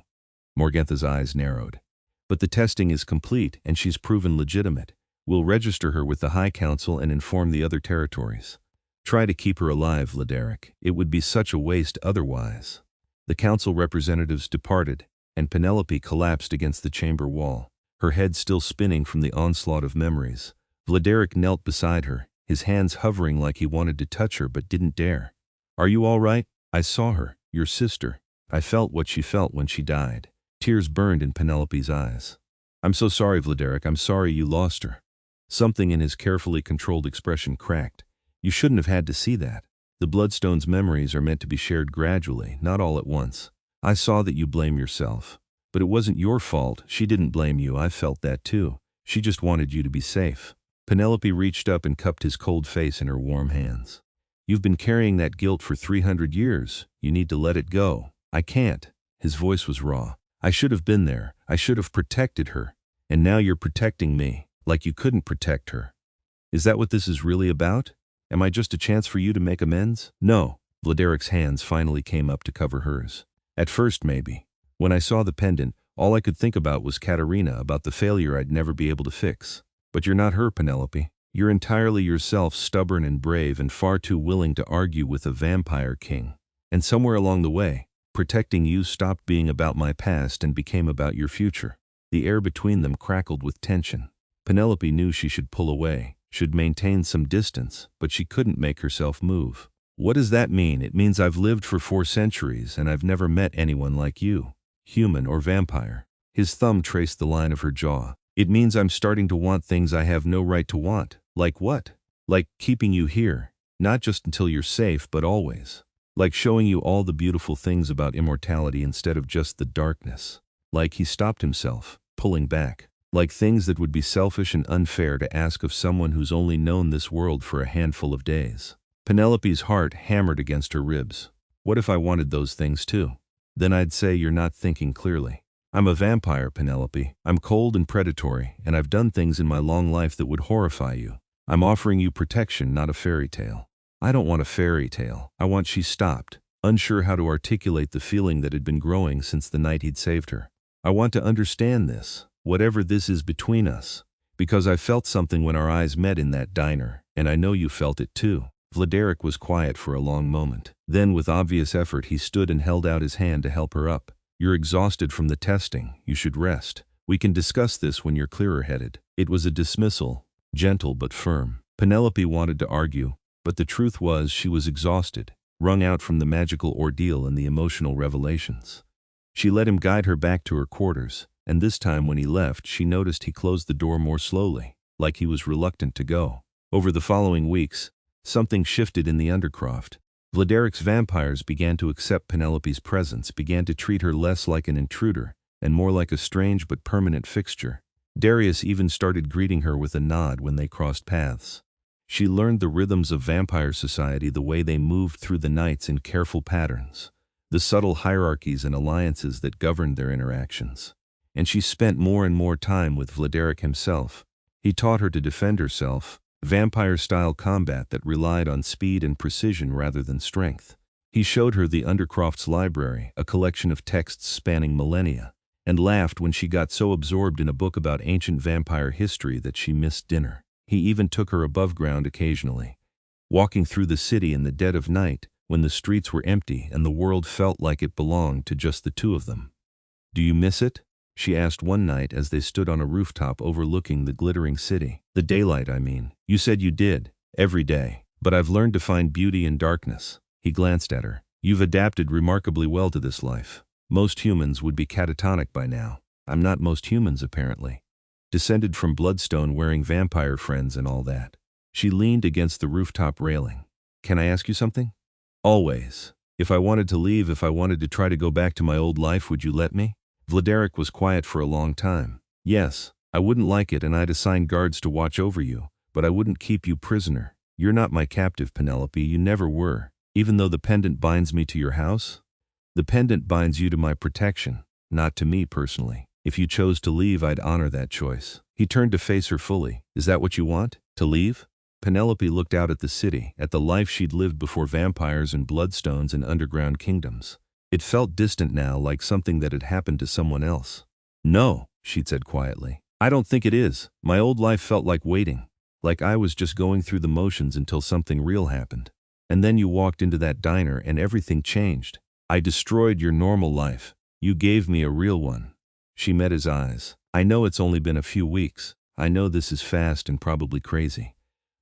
Morgantha's eyes narrowed. But the testing is complete, and she's proven legitimate. We'll register her with the High Council and inform the other territories. Try to keep her alive, Vladeric. It would be such a waste otherwise. The council representatives departed, and Penelope collapsed against the chamber wall, her head still spinning from the onslaught of memories. Vladeric knelt beside her, his hands hovering like he wanted to touch her but didn't dare. Are you all right? I saw her, your sister. I felt what she felt when she died. Tears burned in Penelope's eyes. I'm so sorry, Vladeric, I'm sorry you lost her. Something in his carefully controlled expression cracked. You shouldn't have had to see that. The Bloodstone's memories are meant to be shared gradually, not all at once. I saw that you blame yourself. But it wasn't your fault. She didn't blame you. I felt that too. She just wanted you to be safe. Penelope reached up and cupped his cold face in her warm hands. You've been carrying that guilt for 300 years. You need to let it go. I can't. His voice was raw. I should have been there. I should have protected her. And now you're protecting me, like you couldn't protect her. Is that what this is really about? Am I just a chance for you to make amends? No. Vladeric's hands finally came up to cover hers. At first, maybe. When I saw the pendant, all I could think about was Katerina, about the failure I'd never be able to fix. But you're not her, Penelope. You're entirely yourself, stubborn and brave and far too willing to argue with a vampire king. And somewhere along the way, protecting you stopped being about my past and became about your future. The air between them crackled with tension. Penelope knew she should pull away, should maintain some distance, but she couldn't make herself move. What does that mean? It means I've lived for 4 centuries and I've never met anyone like you, human or vampire. His thumb traced the line of her jaw. It means I'm starting to want things I have no right to want. Like what? Like keeping you here, not just until you're safe, but always. Like showing you all the beautiful things about immortality instead of just the darkness. Like he stopped himself, pulling back. Like things that would be selfish and unfair to ask of someone who's only known this world for a handful of days. Penelope's heart hammered against her ribs. What if I wanted those things too? Then I'd say you're not thinking clearly. I'm a vampire, Penelope. I'm cold and predatory, and I've done things in my long life that would horrify you. I'm offering you protection, not a fairy tale. I don't want a fairy tale. I want. She stopped, unsure how to articulate the feeling that had been growing since the night he'd saved her. I want to understand this, whatever this is between us, because I felt something when our eyes met in that diner, and I know you felt it too. Vladeric was quiet for a long moment. Then, with obvious effort, he stood and held out his hand to help her up. You're exhausted from the testing. You should rest. We can discuss this when you're clearer-headed. It was a dismissal, gentle but firm. Penelope wanted to argue, but the truth was she was exhausted, wrung out from the magical ordeal and the emotional revelations. She let him guide her back to her quarters, and this time when he left, she noticed he closed the door more slowly, like he was reluctant to go. Over the following weeks, something shifted in the Undercroft. Vladeric's vampires began to accept Penelope's presence, began to treat her less like an intruder, and more like a strange but permanent fixture. Darius even started greeting her with a nod when they crossed paths. She learned the rhythms of vampire society, the way they moved through the nights in careful patterns, the subtle hierarchies and alliances that governed their interactions. And she spent more and more time with Vladeric himself. He taught her to defend herself, vampire-style combat that relied on speed and precision rather than strength. He showed her the Undercroft's library, a collection of texts spanning millennia, and laughed when she got so absorbed in a book about ancient vampire history that she missed dinner. He even took her above ground occasionally, walking through the city in the dead of night, when the streets were empty and the world felt like it belonged to just the two of them. Do you miss it? She asked one night as they stood on a rooftop overlooking the glittering city. The daylight, I mean. You said you did, every day. But I've learned to find beauty in darkness. He glanced at her. You've adapted remarkably well to this life. Most humans would be catatonic by now. I'm not most humans, apparently. Descended from bloodstone, wearing vampire friends and all that. She leaned against the rooftop railing. Can I ask you something? Always. If I wanted to leave, if I wanted to try to go back to my old life, would you let me? Vladeric was quiet for a long time. Yes, I wouldn't like it, and I'd assign guards to watch over you, but I wouldn't keep you prisoner. You're not my captive, Penelope. You never were. Even though the pendant binds me to your house, the pendant binds you to my protection, not to me personally. If you chose to leave, I'd honor that choice. He turned to face her fully. Is that what you want? To leave? Penelope looked out at the city, at the life she'd lived before vampires and bloodstones and underground kingdoms. It felt distant now, like something that had happened to someone else. No, she'd said quietly. I don't think it is. My old life felt like waiting. Like I was just going through the motions until something real happened. And then you walked into that diner and everything changed. I destroyed your normal life. You gave me a real one. She met his eyes. I know it's only been a few weeks. I know this is fast and probably crazy.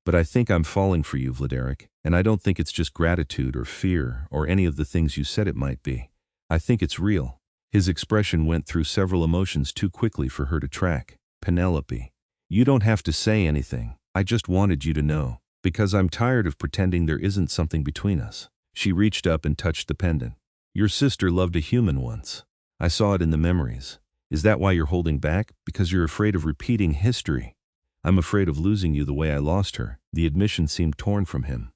But I think I'm falling for you, Vladeric, and I don't think it's just gratitude or fear or any of the things you said it might be. I think it's real." His expression went through several emotions too quickly for her to track. "Penelope, you don't have to say anything. I just wanted you to know, because I'm tired of pretending there isn't something between us." She reached up and touched the pendant. "Your sister loved a human once. I saw it in the memories. Is that why you're holding back? Because you're afraid of repeating history?" "I'm afraid of losing you the way I lost her." The admission seemed torn from him.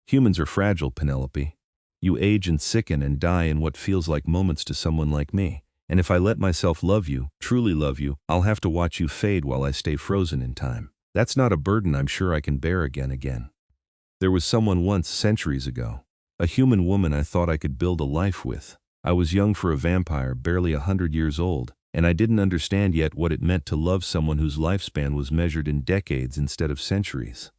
"Humans are fragile, Penelope. You age and sicken and die in what feels like moments to someone like me. And if I let myself love you, truly love you, I'll have to watch you fade while I stay frozen in time. That's not a burden I'm sure I can bear again. There was someone once, centuries ago. A human woman I thought I could build a life with. I was young for a vampire, barely 100 years old, and I didn't understand yet what it meant to love someone whose lifespan was measured in decades instead of centuries."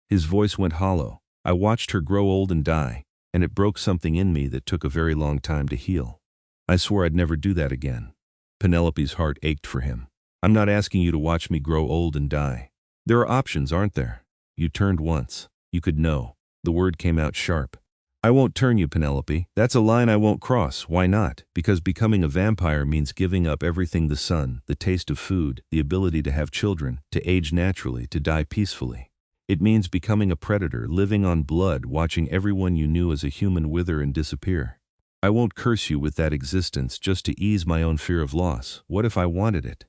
His voice went hollow. "I watched her grow old and die, and it broke something in me that took a very long time to heal. I swore I'd never do that again." Penelope's heart ached for him. "I'm not asking you to watch me grow old and die. There are options, aren't there? You turned once. You could know." The word came out sharp. "I won't turn you, Penelope. That's a line I won't cross." "Why not?" "Because becoming a vampire means giving up everything: the sun, the taste of food, the ability to have children, to age naturally, to die peacefully. It means becoming a predator, living on blood, watching everyone you knew as a human wither and disappear. I won't curse you with that existence just to ease my own fear of loss. What if I wanted it?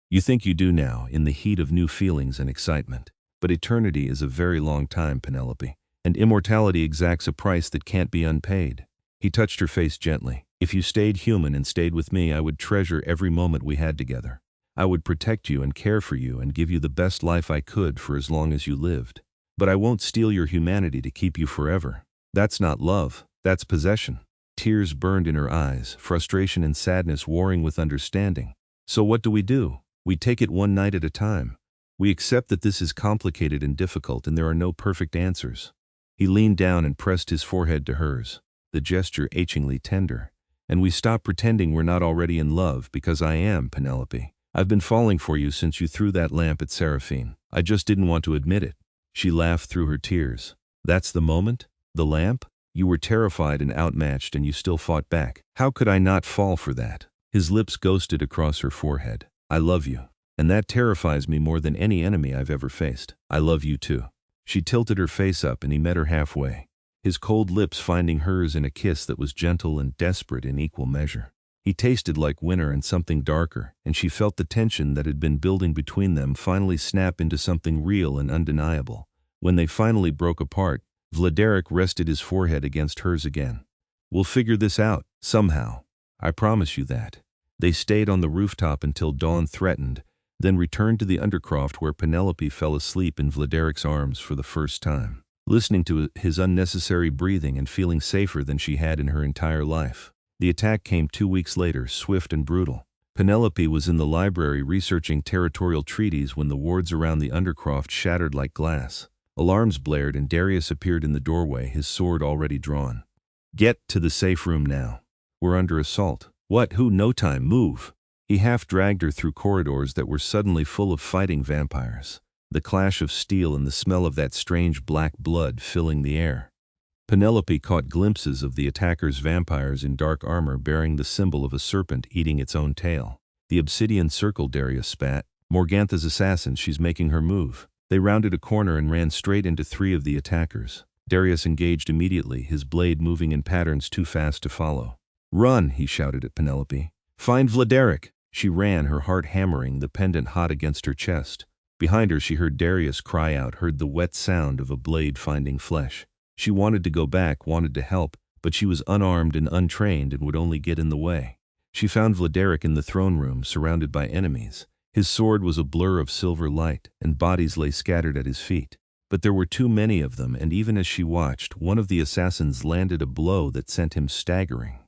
You think you do now, in the heat of new feelings and excitement. But eternity is a very long time, Penelope. And immortality exacts a price that can't be unpaid." He touched her face gently. "If you stayed human and stayed with me, I would treasure every moment we had together. I would protect you and care for you and give you the best life I could for as long as you lived. But I won't steal your humanity to keep you forever. That's not love, that's possession." Tears burned in her eyes, frustration and sadness warring with understanding. "So what do? We take it one night at a time. We accept that this is complicated and difficult and there are no perfect answers." He leaned down and pressed his forehead to hers, the gesture achingly tender. "And we stop pretending we're not already in love, because I am, Penelope. I've been falling for you since you threw that lamp at Seraphine. I just didn't want to admit it." She laughed through her tears. "That's the moment? The lamp? You were terrified and outmatched and you still fought back. How could I not fall for that?" His lips ghosted across her forehead. "I love you. And that terrifies me more than any enemy I've ever faced. I love you too." She tilted her face up and he met her halfway, his cold lips finding hers in a kiss that was gentle and desperate in equal measure. He tasted like winter and something darker, and she felt the tension that had been building between them finally snap into something real and undeniable. When they finally broke apart, Vladeric rested his forehead against hers again. "We'll figure this out, somehow. I promise you that." They stayed on the rooftop until dawn threatened, then returned to the Undercroft where Penelope fell asleep in Vladeric's arms for the first time, listening to his unnecessary breathing and feeling safer than she had in her entire life. The attack came 2 weeks later, swift and brutal. Penelope was in the library researching territorial treaties when the wards around the Undercroft shattered like glass. Alarms blared and Darius appeared in the doorway, his sword already drawn. "Get to the safe room now. We're under assault." "What? Who? No time. Move." He half dragged her through corridors that were suddenly full of fighting vampires, the clash of steel and the smell of that strange black blood filling the air. Penelope caught glimpses of the attackers' vampires in dark armor bearing the symbol of a serpent eating its own tail. "The obsidian circle," Darius spat. "Morgantha's assassin, she's making her move." They rounded a corner and ran straight into 3 of the attackers. Darius engaged immediately, his blade moving in patterns too fast to follow. "Run," he shouted at Penelope. "Find Vladeric." She ran, her heart hammering, the pendant hot against her chest. Behind her she heard Darius cry out, heard the wet sound of a blade finding flesh. She wanted to go back, wanted to help, but she was unarmed and untrained and would only get in the way. She found Vladeric in the throne room, surrounded by enemies. His sword was a blur of silver light, and bodies lay scattered at his feet. But there were too many of them, and even as she watched, one of the assassins landed a blow that sent him staggering.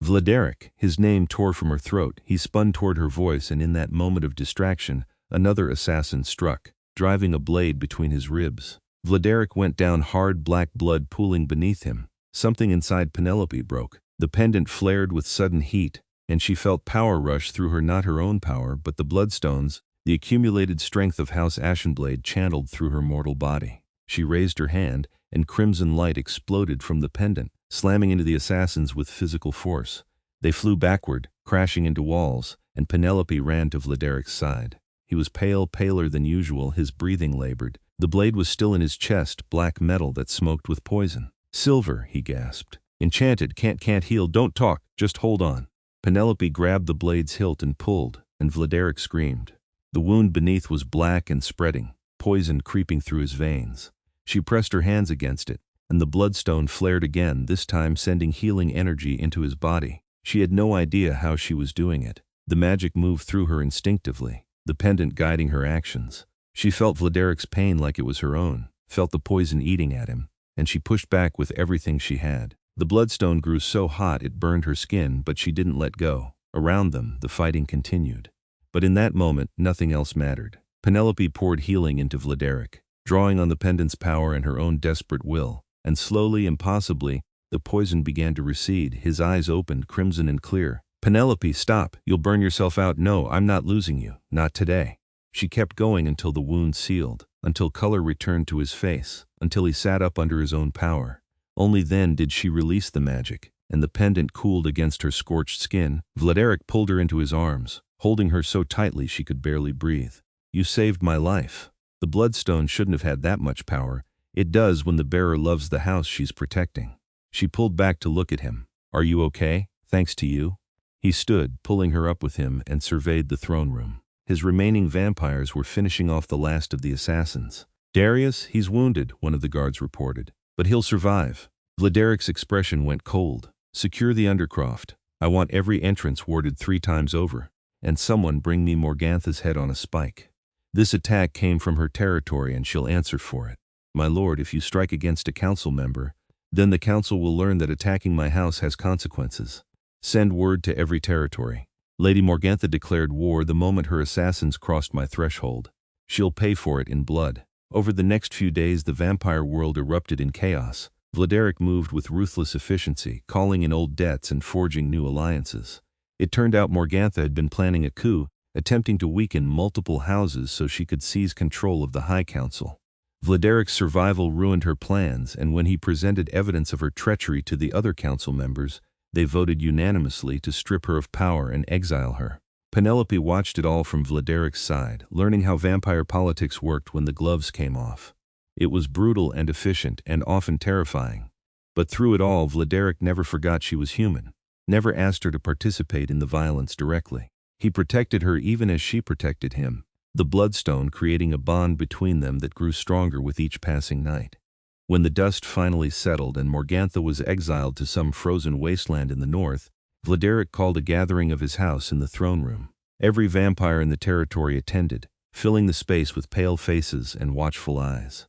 "Vladeric," his name tore from her throat. He spun toward her voice, and in that moment of distraction, another assassin struck, driving a blade between his ribs. Vladeric went down hard, black blood pooling beneath him. Something inside Penelope broke. The pendant flared with sudden heat, and she felt power rush through her, not her own power, but the bloodstones. The accumulated strength of House Ashenblade channeled through her mortal body. She raised her hand, and crimson light exploded from the pendant, slamming into the assassins with physical force. They flew backward, crashing into walls, and Penelope ran to Vladeric's side. He was pale, paler than usual, his breathing labored. The blade was still in his chest, black metal that smoked with poison. "Silver," he gasped. "Enchanted, can't heal, don't talk, just hold on." Penelope grabbed the blade's hilt and pulled, and Vladeric screamed. The wound beneath was black and spreading, poison creeping through his veins. She pressed her hands against it, and the bloodstone flared again, this time sending healing energy into his body. She had no idea how she was doing it. The magic moved through her instinctively, the pendant guiding her actions. She felt Vladeric's pain like it was her own, felt the poison eating at him, and she pushed back with everything she had. The bloodstone grew so hot it burned her skin, but she didn't let go. Around them, the fighting continued. But in that moment, nothing else mattered. Penelope poured healing into Vladeric, drawing on the pendant's power and her own desperate will, and slowly, impossibly, the poison began to recede. His eyes opened, crimson and clear. "Penelope, stop, you'll burn yourself out. No, I'm not losing you, not today." She kept going until the wound sealed, until color returned to his face, until he sat up under his own power. Only then did she release the magic, and the pendant cooled against her scorched skin. Vladeric pulled her into his arms, holding her so tightly she could barely breathe. "You saved my life." The bloodstone shouldn't have had that much power. It does when the bearer loves the house she's protecting. She pulled back to look at him. "Are you okay, thanks to you?" He stood, pulling her up with him, and surveyed the throne room. His remaining vampires were finishing off the last of the assassins. "Darius, he's wounded," one of the guards reported. "But he'll survive." Vladeric's expression went cold. "Secure the Undercroft. I want every entrance warded 3 times over. And someone bring me Morgantha's head on a spike. This attack came from her territory and she'll answer for it. My lord, if you strike against a council member, then the council will learn that attacking my house has consequences. Send word to every territory. Lady Morgantha declared war the moment her assassins crossed my threshold. She'll pay for it in blood." Over the next few days the vampire world erupted in chaos. Vladeric moved with ruthless efficiency, calling in old debts and forging new alliances. It turned out Morgantha had been planning a coup, attempting to weaken multiple houses so she could seize control of the High Council. Vladeric's survival ruined her plans, and when he presented evidence of her treachery to the other council members, they voted unanimously to strip her of power and exile her. Penelope watched it all from Vladeric's side, learning how vampire politics worked when the gloves came off. It was brutal and efficient and often terrifying. But through it all, Vladeric never forgot she was human, never asked her to participate in the violence directly. He protected her even as she protected him, the bloodstone creating a bond between them that grew stronger with each passing night. When the dust finally settled and Morgantha was exiled to some frozen wasteland in the north, Vladeric called a gathering of his house in the throne room. Every vampire in the territory attended, filling the space with pale faces and watchful eyes.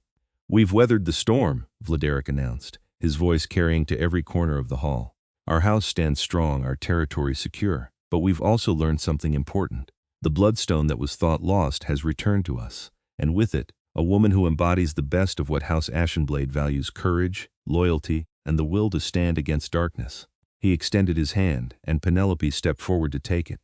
"We've weathered the storm," Vladeric announced, his voice carrying to every corner of the hall. "Our house stands strong, our territory secure, but we've also learned something important. The bloodstone that was thought lost has returned to us, and with it, a woman who embodies the best of what House Ashenblade values: courage, loyalty, and the will to stand against darkness." He extended his hand, and Penelope stepped forward to take it.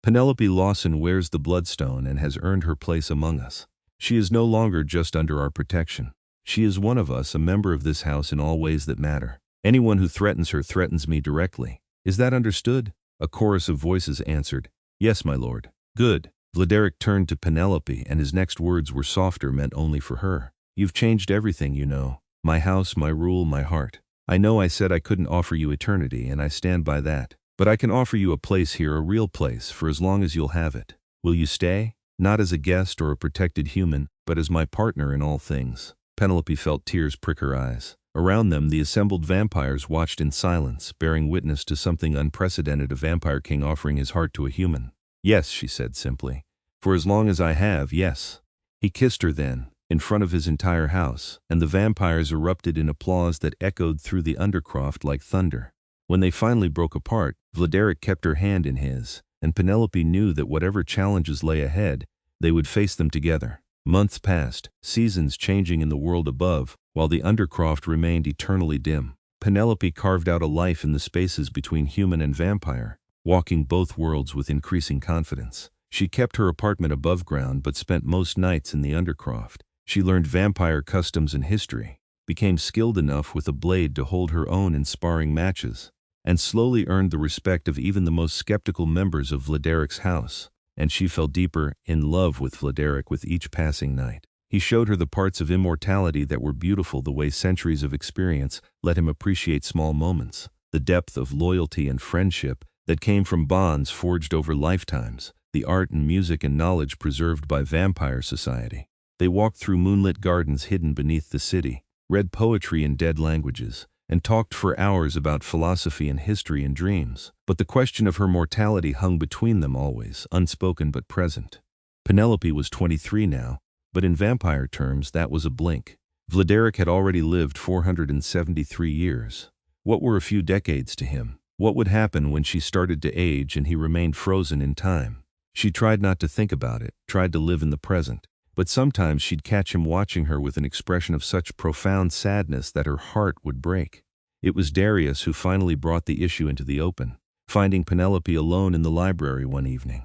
"Penelope Lawson wears the bloodstone and has earned her place among us. She is no longer just under our protection. She is one of us, a member of this house in all ways that matter. Anyone who threatens her threatens me directly. Is that understood?" A chorus of voices answered, "Yes, my lord." "Good." Vladeric turned to Penelope, and his next words were softer, meant only for her. "You've changed everything, you know. My house, my rule, my heart. I know I said I couldn't offer you eternity, and I stand by that. But I can offer you a place here, a real place, for as long as you'll have it. Will you stay? Not as a guest or a protected human, but as my partner in all things." Penelope felt tears prick her eyes. Around them, the assembled vampires watched in silence, bearing witness to something unprecedented, a vampire king offering his heart to a human. "Yes," she said simply. "For as long as I have, yes." He kissed her then, in front of his entire house, and the vampires erupted in applause that echoed through the Undercroft like thunder. When they finally broke apart, Vladeric kept her hand in his, and Penelope knew that whatever challenges lay ahead, they would face them together. Months passed, seasons changing in the world above, while the Undercroft remained eternally dim. Penelope carved out a life in the spaces between human and vampire, walking both worlds with increasing confidence. She kept her apartment above ground but spent most nights in the undercroft. She learned vampire customs and history, became skilled enough with a blade to hold her own in sparring matches, and slowly earned the respect of even the most skeptical members of Vladeric's house. And she fell deeper in love with Vladeric with each passing night. He showed her the parts of immortality that were beautiful, the way centuries of experience let him appreciate small moments, the depth of loyalty and friendship that came from bonds forged over lifetimes, the art and music and knowledge preserved by vampire society. They walked through moonlit gardens hidden beneath the city, read poetry in dead languages, and talked for hours about philosophy and history and dreams. But the question of her mortality hung between them always, unspoken but present. Penelope was 23 now, but in vampire terms that was a blink. Vladeric had already lived 473 years. What were a few decades to him? What would happen when she started to age and he remained frozen in time? She tried not to think about it, tried to live in the present. But sometimes she'd catch him watching her with an expression of such profound sadness that her heart would break. It was Darius who finally brought the issue into the open, finding Penelope alone in the library one evening.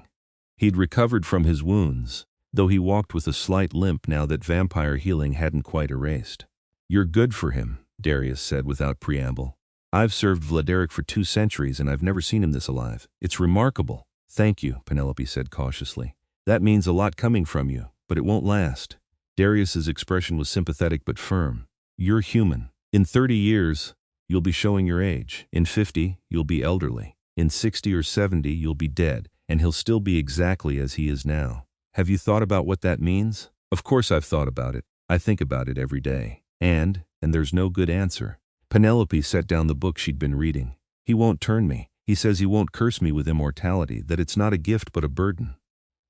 He'd recovered from his wounds, though he walked with a slight limp now that vampire healing hadn't quite erased. "You're good for him," Darius said without preamble. "I've served Vladeric for 2 centuries and I've never seen him this alive. It's remarkable." "Thank you," Penelope said cautiously. "That means a lot coming from you. But it won't last." Darius's expression was sympathetic but firm. "You're human. In 30 years, you'll be showing your age. In 50, you'll be elderly. In 60 or 70, you'll be dead, and he'll still be exactly as he is now. Have you thought about what that means?" "Of course I've thought about it. I think about it every day. And there's no good answer." Penelope set down the book she'd been reading. "He won't turn me. He says he won't curse me with immortality, that it's not a gift but a burden.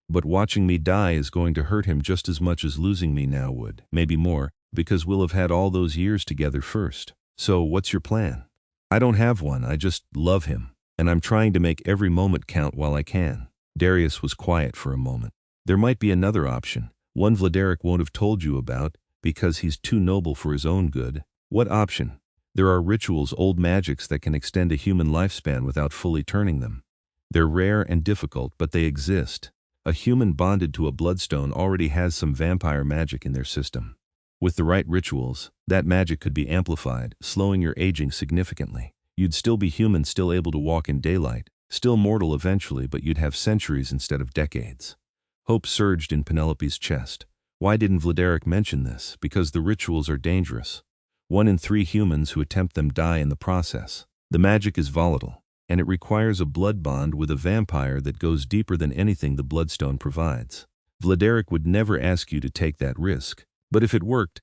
But watching me die is going to hurt him just as much as losing me now would, maybe more, because we'll have had all those years together first. So what's your plan?" "I don't have one, I just love him. And I'm trying to make every moment count while I can." Darius was quiet for a moment. "There might be another option, one Vladeric won't have told you about, because he's too noble for his own good." "What option?" "There are rituals, old magics that can extend a human lifespan without fully turning them. They're rare and difficult, but they exist. A human bonded to a bloodstone already has some vampire magic in their system. With the right rituals, that magic could be amplified, slowing your aging significantly. You'd still be human, still able to walk in daylight, still mortal eventually, but you'd have centuries instead of decades." Hope surged in Penelope's chest. Why didn't Vladeric mention this? Because the rituals are dangerous. 1 in 3 humans who attempt them die in the process. The magic is volatile, and it requires a blood bond with a vampire that goes deeper than anything the bloodstone provides. Vladeric would never ask you to take that risk. But if it worked,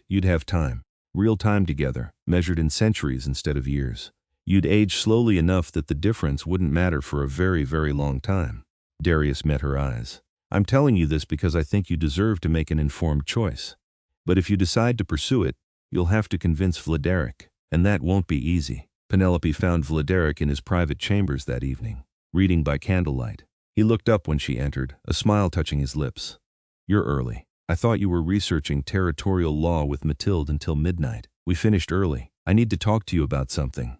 you'd have time. Real time together, measured in centuries instead of years. You'd age slowly enough that the difference wouldn't matter for a very, very long time. Darius met her eyes. "I'm telling you this because I think you deserve to make an informed choice. But if you decide to pursue it, you'll have to convince Vladeric, and that won't be easy." Penelope found Vladeric in his private chambers that evening, reading by candlelight. He looked up when she entered, a smile touching his lips. "You're early. I thought you were researching territorial law with Mathilde until midnight. We finished early. I need to talk to you about something."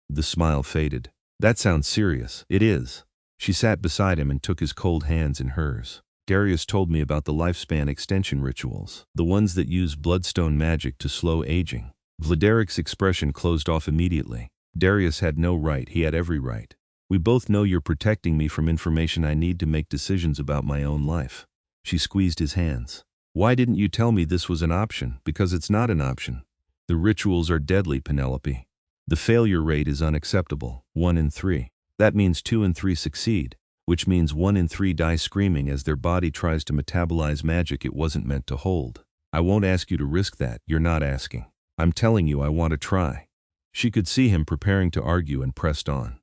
The smile faded. "That sounds serious." "It is." She sat beside him and took his cold hands in hers. "Darius told me about the lifespan extension rituals, the ones that use bloodstone magic to slow aging." Vladeric's expression closed off immediately. Darius had no right, he had every right. "We both know you're protecting me from information I need to make decisions about my own life." She squeezed his hands. "Why didn't you tell me this was an option?" "Because it's not an option. The rituals are deadly, Penelope. The failure rate is unacceptable, 1 in 3. That means 2 in 3 succeed, which means 1 in 3 die screaming as their body tries to metabolize magic it wasn't meant to hold. I won't ask you to risk that, you're not asking. I'm telling you I want to try." She could see him preparing to argue and pressed on.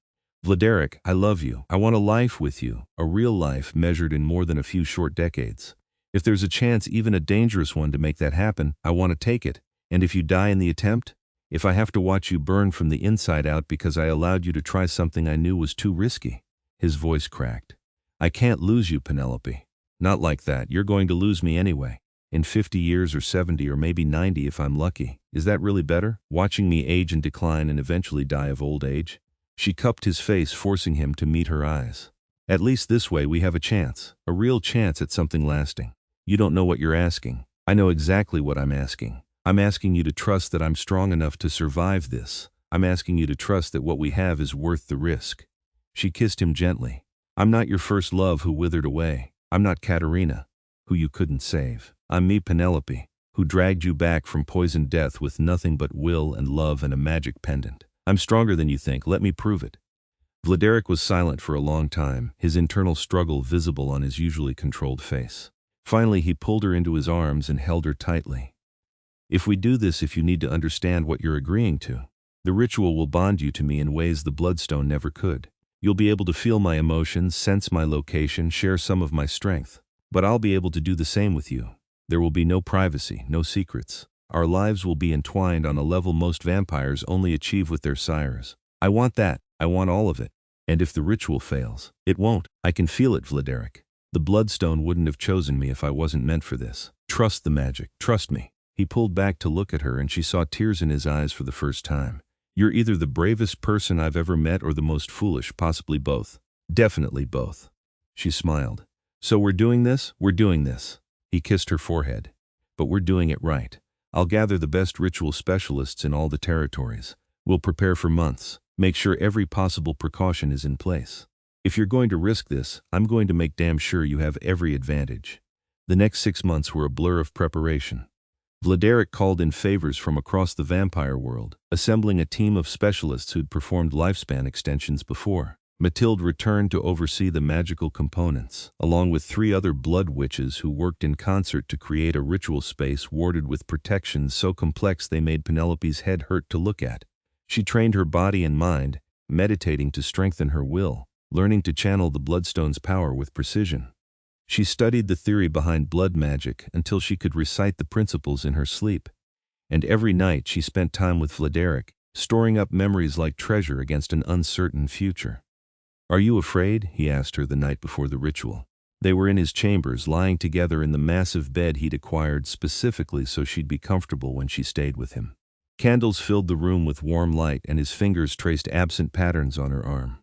"Vladeric, I love you. I want a life with you, a real life measured in more than a few short decades. If there's a chance, even a dangerous one, to make that happen, I want to take it. And if you die in the attempt, if I have to watch you burn from the inside out because I allowed you to try something I knew was too risky." His voice cracked. "I can't lose you, Penelope. Not like that. You're going to lose me anyway. In 50 years or 70 or maybe 90 if I'm lucky. Is that really better? Watching me age and decline and eventually die of old age?" She cupped his face, forcing him to meet her eyes. At least this way we have a chance, a real chance at something lasting. You don't know what you're asking. I know exactly what I'm asking. I'm asking you to trust that I'm strong enough to survive this. I'm asking you to trust that what we have is worth the risk." She kissed him gently. "I'm not your first love who withered away. I'm not Katerina, who you couldn't save. I'm me, Penelope, who dragged you back from poisoned death with nothing but will and love and a magic pendant. I'm stronger than you think. Let me prove it." Vladeric was silent for a long time, his internal struggle visible on his usually controlled face. Finally, he pulled her into his arms and held her tightly. "If we do this, if you need to understand what you're agreeing to, the ritual will bond you to me in ways the bloodstone never could. You'll be able to feel my emotions, sense my location, share some of my strength. But I'll be able to do the same with you. There will be no privacy, no secrets. Our lives will be entwined on a level most vampires only achieve with their sires. I want that. I want all of it. And if the ritual fails, it won't. I can feel it, Vladeric. The bloodstone wouldn't have chosen me if I wasn't meant for this. Trust the magic. Trust me." He pulled back to look at her and she saw tears in his eyes for the first time. "You're either the bravest person I've ever met or the most foolish, possibly both. Definitely both." She smiled. "So we're doing this? We're doing this." He kissed her forehead. "But we're doing it right. I'll gather the best ritual specialists in all the territories. We'll prepare for months, make sure every possible precaution is in place. If you're going to risk this, I'm going to make damn sure you have every advantage." The next 6 months were a blur of preparation. Vladeric called in favors from across the vampire world, assembling a team of specialists who'd performed lifespan extensions before. Mathilde returned to oversee the magical components, along with 3 other blood witches who worked in concert to create a ritual space warded with protections so complex they made Penelope's head hurt to look at. She trained her body and mind, meditating to strengthen her will, learning to channel the bloodstone's power with precision. She studied the theory behind blood magic until she could recite the principles in her sleep. And every night she spent time with Vladeric, storing up memories like treasure against an uncertain future. "Are you afraid?" he asked her the night before the ritual. They were in his chambers, lying together in the massive bed he'd acquired specifically so she'd be comfortable when she stayed with him. Candles filled the room with warm light and his fingers traced absent patterns on her arm.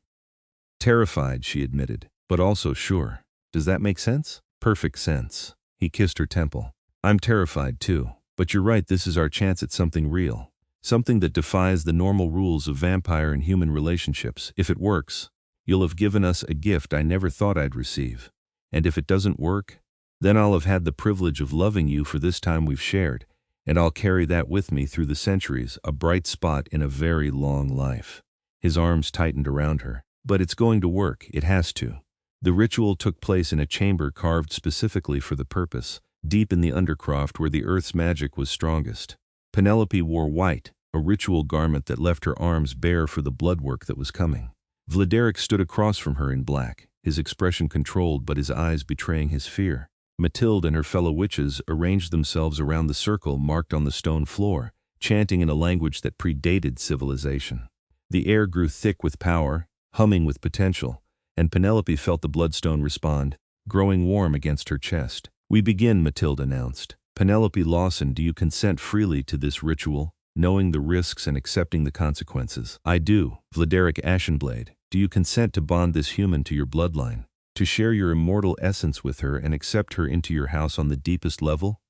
"Terrified," she admitted, "but also sure. Does that make sense?" "Perfect sense." He kissed her temple. "I'm terrified too. But you're right, this is our chance at something real. Something that defies the normal rules of vampire and human relationships. If it works, you'll have given us a gift I never thought I'd receive. And if it doesn't work, then I'll have had the privilege of loving you for this time we've shared, and I'll carry that with me through the centuries, a bright spot in a very long life." His arms tightened around her. "But it's going to work. It has to." The ritual took place in a chamber carved specifically for the purpose, deep in the undercroft where the earth's magic was strongest. Penelope wore white, a ritual garment that left her arms bare for the blood work that was coming. Vladeric stood across from her in black, his expression controlled but his eyes betraying his fear. Mathilde and her fellow witches arranged themselves around the circle marked on the stone floor, chanting in a language that predated civilization. The air grew thick with power, humming with potential, and Penelope felt the bloodstone respond, growing warm against her chest. "We begin," Mathilde announced. "Penelope Lawson, do you consent freely to this ritual, knowing the risks and accepting the consequences?" "I do." "Vladeric Ashenblade, do you consent to bond this human to your bloodline, to share your immortal essence with her and accept her into your house on the deepest level?"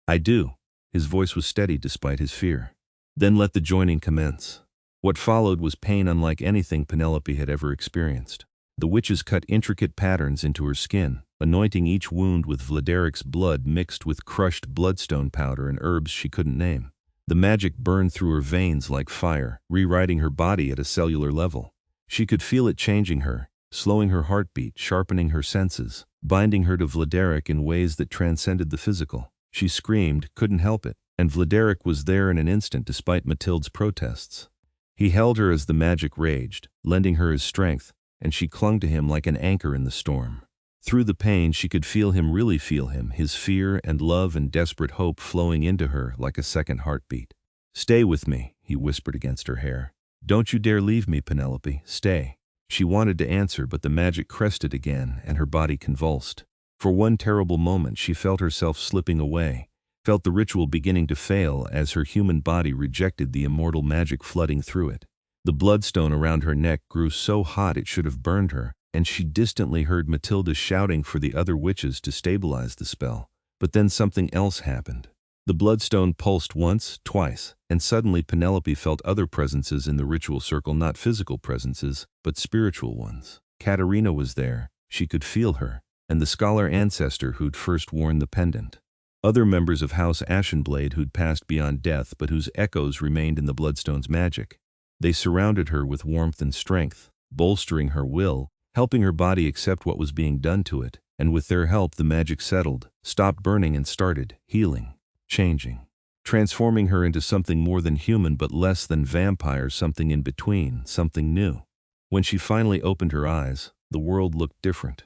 "I do." His voice was steady despite his fear. "Then let the joining commence." What followed was pain unlike anything Penelope had ever experienced. The witches cut intricate patterns into her skin, anointing each wound with Vladeric's blood mixed with crushed bloodstone powder and herbs she couldn't name. The magic burned through her veins like fire, rewriting her body at a cellular level. She could feel it changing her, slowing her heartbeat, sharpening her senses, binding her to Vladeric in ways that transcended the physical. She screamed, couldn't help it, and Vladeric was there in an instant despite Mathilde's protests. He held her as the magic raged, lending her his strength, and she clung to him like an anchor in the storm. Through the pain she could feel him, really feel him, his fear and love and desperate hope flowing into her like a second heartbeat. "Stay with me," he whispered against her hair. "Don't you dare leave me, Penelope, stay." She wanted to answer, but the magic crested again and her body convulsed. For one terrible moment she felt herself slipping away, felt the ritual beginning to fail as her human body rejected the immortal magic flooding through it. The bloodstone around her neck grew so hot it should have burned her, and she distantly heard Matilda shouting for the other witches to stabilize the spell. But then something else happened. The bloodstone pulsed once, twice, and suddenly Penelope felt other presences in the ritual circle, not physical presences, but spiritual ones. Katerina was there, she could feel her, and the scholar ancestor who'd first worn the pendant. Other members of House Ashenblade who'd passed beyond death but whose echoes remained in the bloodstone's magic. They surrounded her with warmth and strength, bolstering her will, helping her body accept what was being done to it, and with their help the magic settled, stopped burning and started healing, changing, transforming her into something more than human but less than vampire, something in between, something new. When she finally opened her eyes, the world looked different.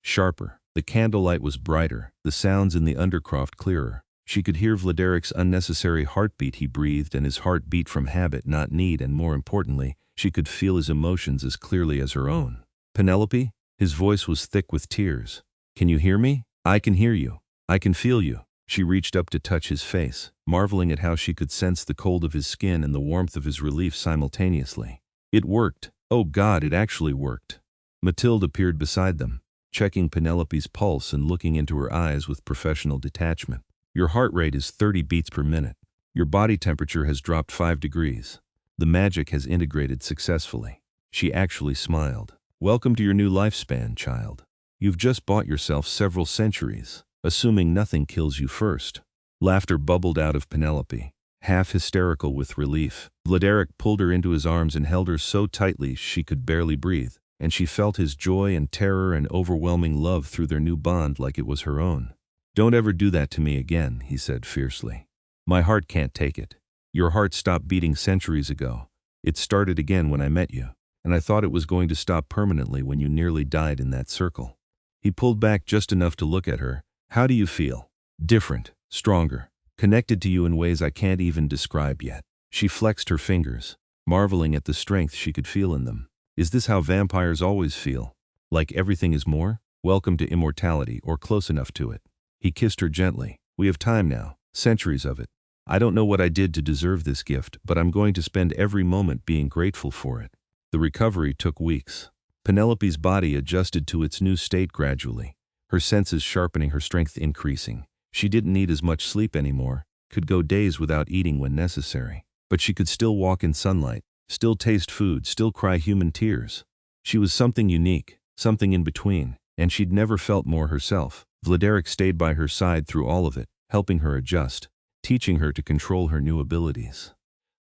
Sharper, the candlelight was brighter, the sounds in the undercroft clearer. She could hear Vladeric's unnecessary heartbeat. He breathed, and his heart beat from habit, not need, and more importantly, she could feel his emotions as clearly as her own. Penelope? His voice was thick with tears. Can you hear me? I can hear you. I can feel you. She reached up to touch his face, marveling at how she could sense the cold of his skin and the warmth of his relief simultaneously. It worked. Oh God, it actually worked. Matilde appeared beside them, checking Penelope's pulse and looking into her eyes with professional detachment. Your heart rate is 30 beats per minute. Your body temperature has dropped 5 degrees. The magic has integrated successfully. She actually smiled. Welcome to your new lifespan, child. You've just bought yourself several centuries, assuming nothing kills you first. Laughter bubbled out of Penelope, half hysterical with relief. Vladeric pulled her into his arms and held her so tightly she could barely breathe, and she felt his joy and terror and overwhelming love through their new bond like it was her own. Don't ever do that to me again, he said fiercely. My heart can't take it. Your heart stopped beating centuries ago. It started again when I met you, and I thought it was going to stop permanently when you nearly died in that circle. He pulled back just enough to look at her. How do you feel? Different, stronger, connected to you in ways I can't even describe yet. She flexed her fingers, marveling at the strength she could feel in them. Is this how vampires always feel? Like everything is more? Welcome to immortality, or close enough to it. He kissed her gently. We have time now, centuries of it. I don't know what I did to deserve this gift, but I'm going to spend every moment being grateful for it. The recovery took weeks. Penelope's body adjusted to its new state gradually, her senses sharpening, her strength increasing. She didn't need as much sleep anymore, could go days without eating when necessary. But she could still walk in sunlight, still taste food, still cry human tears. She was something unique, something in between, and she'd never felt more herself. Vladeric stayed by her side through all of it, helping her adjust, teaching her to control her new abilities.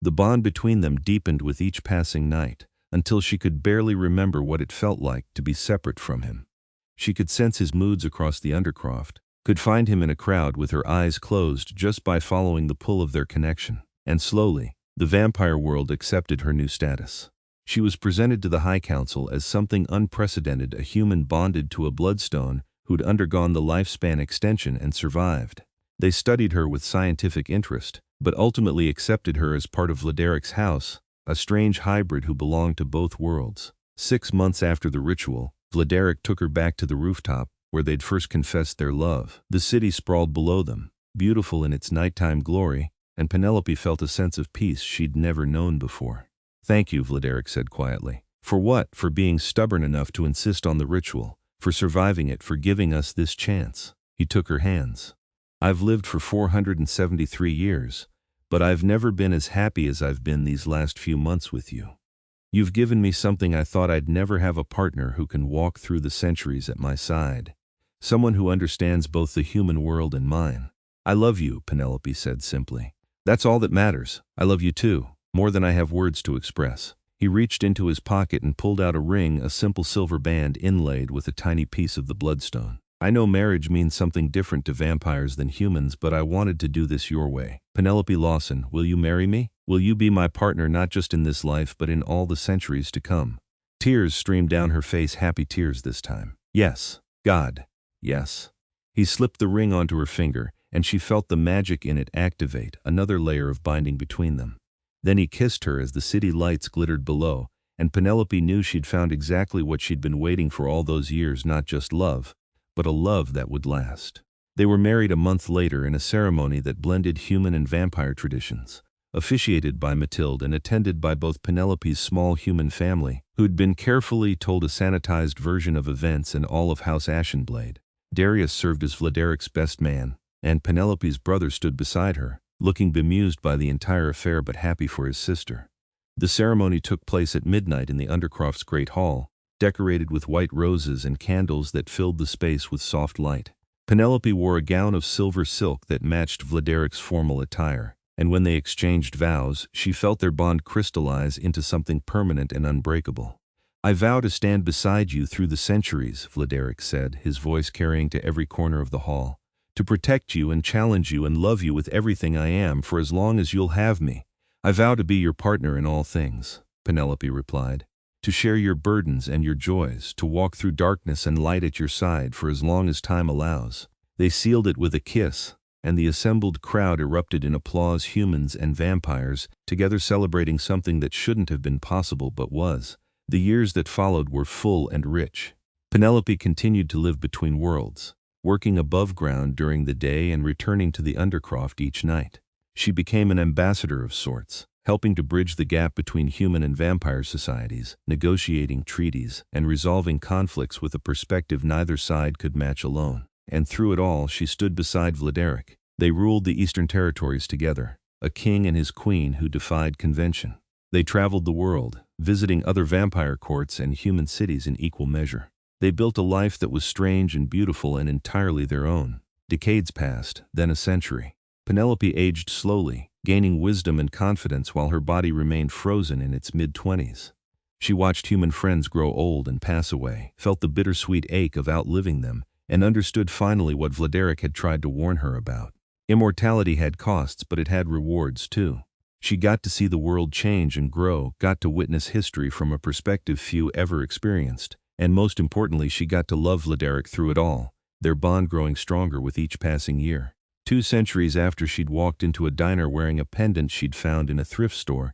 The bond between them deepened with each passing night, until she could barely remember what it felt like to be separate from him. She could sense his moods across the undercroft, could find him in a crowd with her eyes closed just by following the pull of their connection. And slowly, the vampire world accepted her new status. She was presented to the High Council as something unprecedented, a human bonded to a bloodstone who'd undergone the lifespan extension and survived. They studied her with scientific interest, but ultimately accepted her as part of Vladeric's house, a strange hybrid who belonged to both worlds. 6 months after the ritual, Vladeric took her back to the rooftop, where they'd first confessed their love. The city sprawled below them, beautiful in its nighttime glory, and Penelope felt a sense of peace she'd never known before. Thank you, Vladeric said quietly. For what? For being stubborn enough to insist on the ritual, for surviving it, for giving us this chance. He took her hands. I've lived for 473 years, but I've never been as happy as I've been these last few months with you. You've given me something I thought I'd never have, a partner who can walk through the centuries at my side. Someone who understands both the human world and mine. I love you, Penelope said simply. That's all that matters. I love you too, more than I have words to express. He reached into his pocket and pulled out a ring, a simple silver band inlaid with a tiny piece of the bloodstone. I know marriage means something different to vampires than humans, but I wanted to do this your way. Penelope Lawson, will you marry me? Will you be my partner not just in this life but in all the centuries to come? Tears streamed down her face, happy tears this time. Yes, God, yes. He slipped the ring onto her finger, and she felt the magic in it activate, another layer of binding between them. Then he kissed her as the city lights glittered below, and Penelope knew she'd found exactly what she'd been waiting for all those years, not just love, but a love that would last. They were married a month later in a ceremony that blended human and vampire traditions, officiated by Matilde and attended by both Penelope's small human family who'd been carefully told a sanitized version of events and all of House Ashenblade. Darius served as Vladeric's best man, and Penelope's brother stood beside her, looking bemused by the entire affair but happy for his sister. The ceremony took place at midnight in the Undercroft's great hall, decorated with white roses and candles that filled the space with soft light. Penelope wore a gown of silver silk that matched Vladeric's formal attire, and when they exchanged vows, she felt their bond crystallize into something permanent and unbreakable. "I vow to stand beside you through the centuries," Vladeric said, his voice carrying to every corner of the hall. "To protect you and challenge you and love you with everything I am for as long as you'll have me. I vow to be your partner in all things," Penelope replied. "To share your burdens and your joys, to walk through darkness and light at your side for as long as time allows." They sealed it with a kiss, and the assembled crowd erupted in applause, humans and vampires, together celebrating something that shouldn't have been possible but was. The years that followed were full and rich. Penelope continued to live between worlds, working above ground during the day and returning to the Undercroft each night. She became an ambassador of sorts, helping to bridge the gap between human and vampire societies, negotiating treaties, and resolving conflicts with a perspective neither side could match alone. And through it all, she stood beside Vladeric. They ruled the Eastern Territories together, a king and his queen who defied convention. They traveled the world, visiting other vampire courts and human cities in equal measure. They built a life that was strange and beautiful and entirely their own. Decades passed, then a century. Penelope aged slowly, gaining wisdom and confidence while her body remained frozen in its mid-20s. She watched human friends grow old and pass away, felt the bittersweet ache of outliving them, and understood finally what Vladeric had tried to warn her about. Immortality had costs, but it had rewards too. She got to see the world change and grow, got to witness history from a perspective few ever experienced, and most importantly, she got to love Vladeric through it all, their bond growing stronger with each passing year. 2 centuries after she'd walked into a diner wearing a pendant she'd found in a thrift store,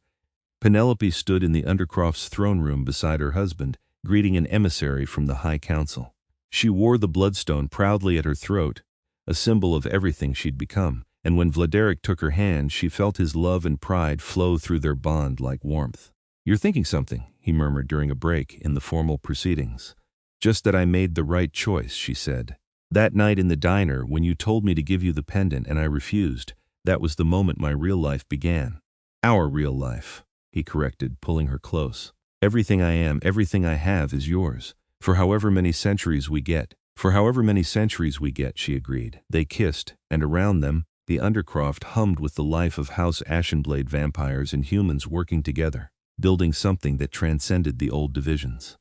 Penelope stood in the Undercroft's throne room beside her husband, greeting an emissary from the High Council. She wore the bloodstone proudly at her throat, a symbol of everything she'd become, and when Vladeric took her hand, she felt his love and pride flow through their bond like warmth. "You're thinking something," he murmured during a break in the formal proceedings. "Just that I made the right choice," she said. "That night in the diner, when you told me to give you the pendant and I refused, that was the moment my real life began." "Our real life," he corrected, pulling her close. "Everything I am, everything I have is yours. For however many centuries we get." "For however many centuries we get," she agreed. They kissed, and around them, the Undercroft hummed with the life of House Ashenblade vampires and humans working together, building something that transcended the old divisions.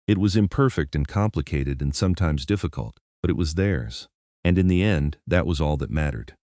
It was imperfect and complicated and sometimes difficult, but it was theirs. And in the end, that was all that mattered.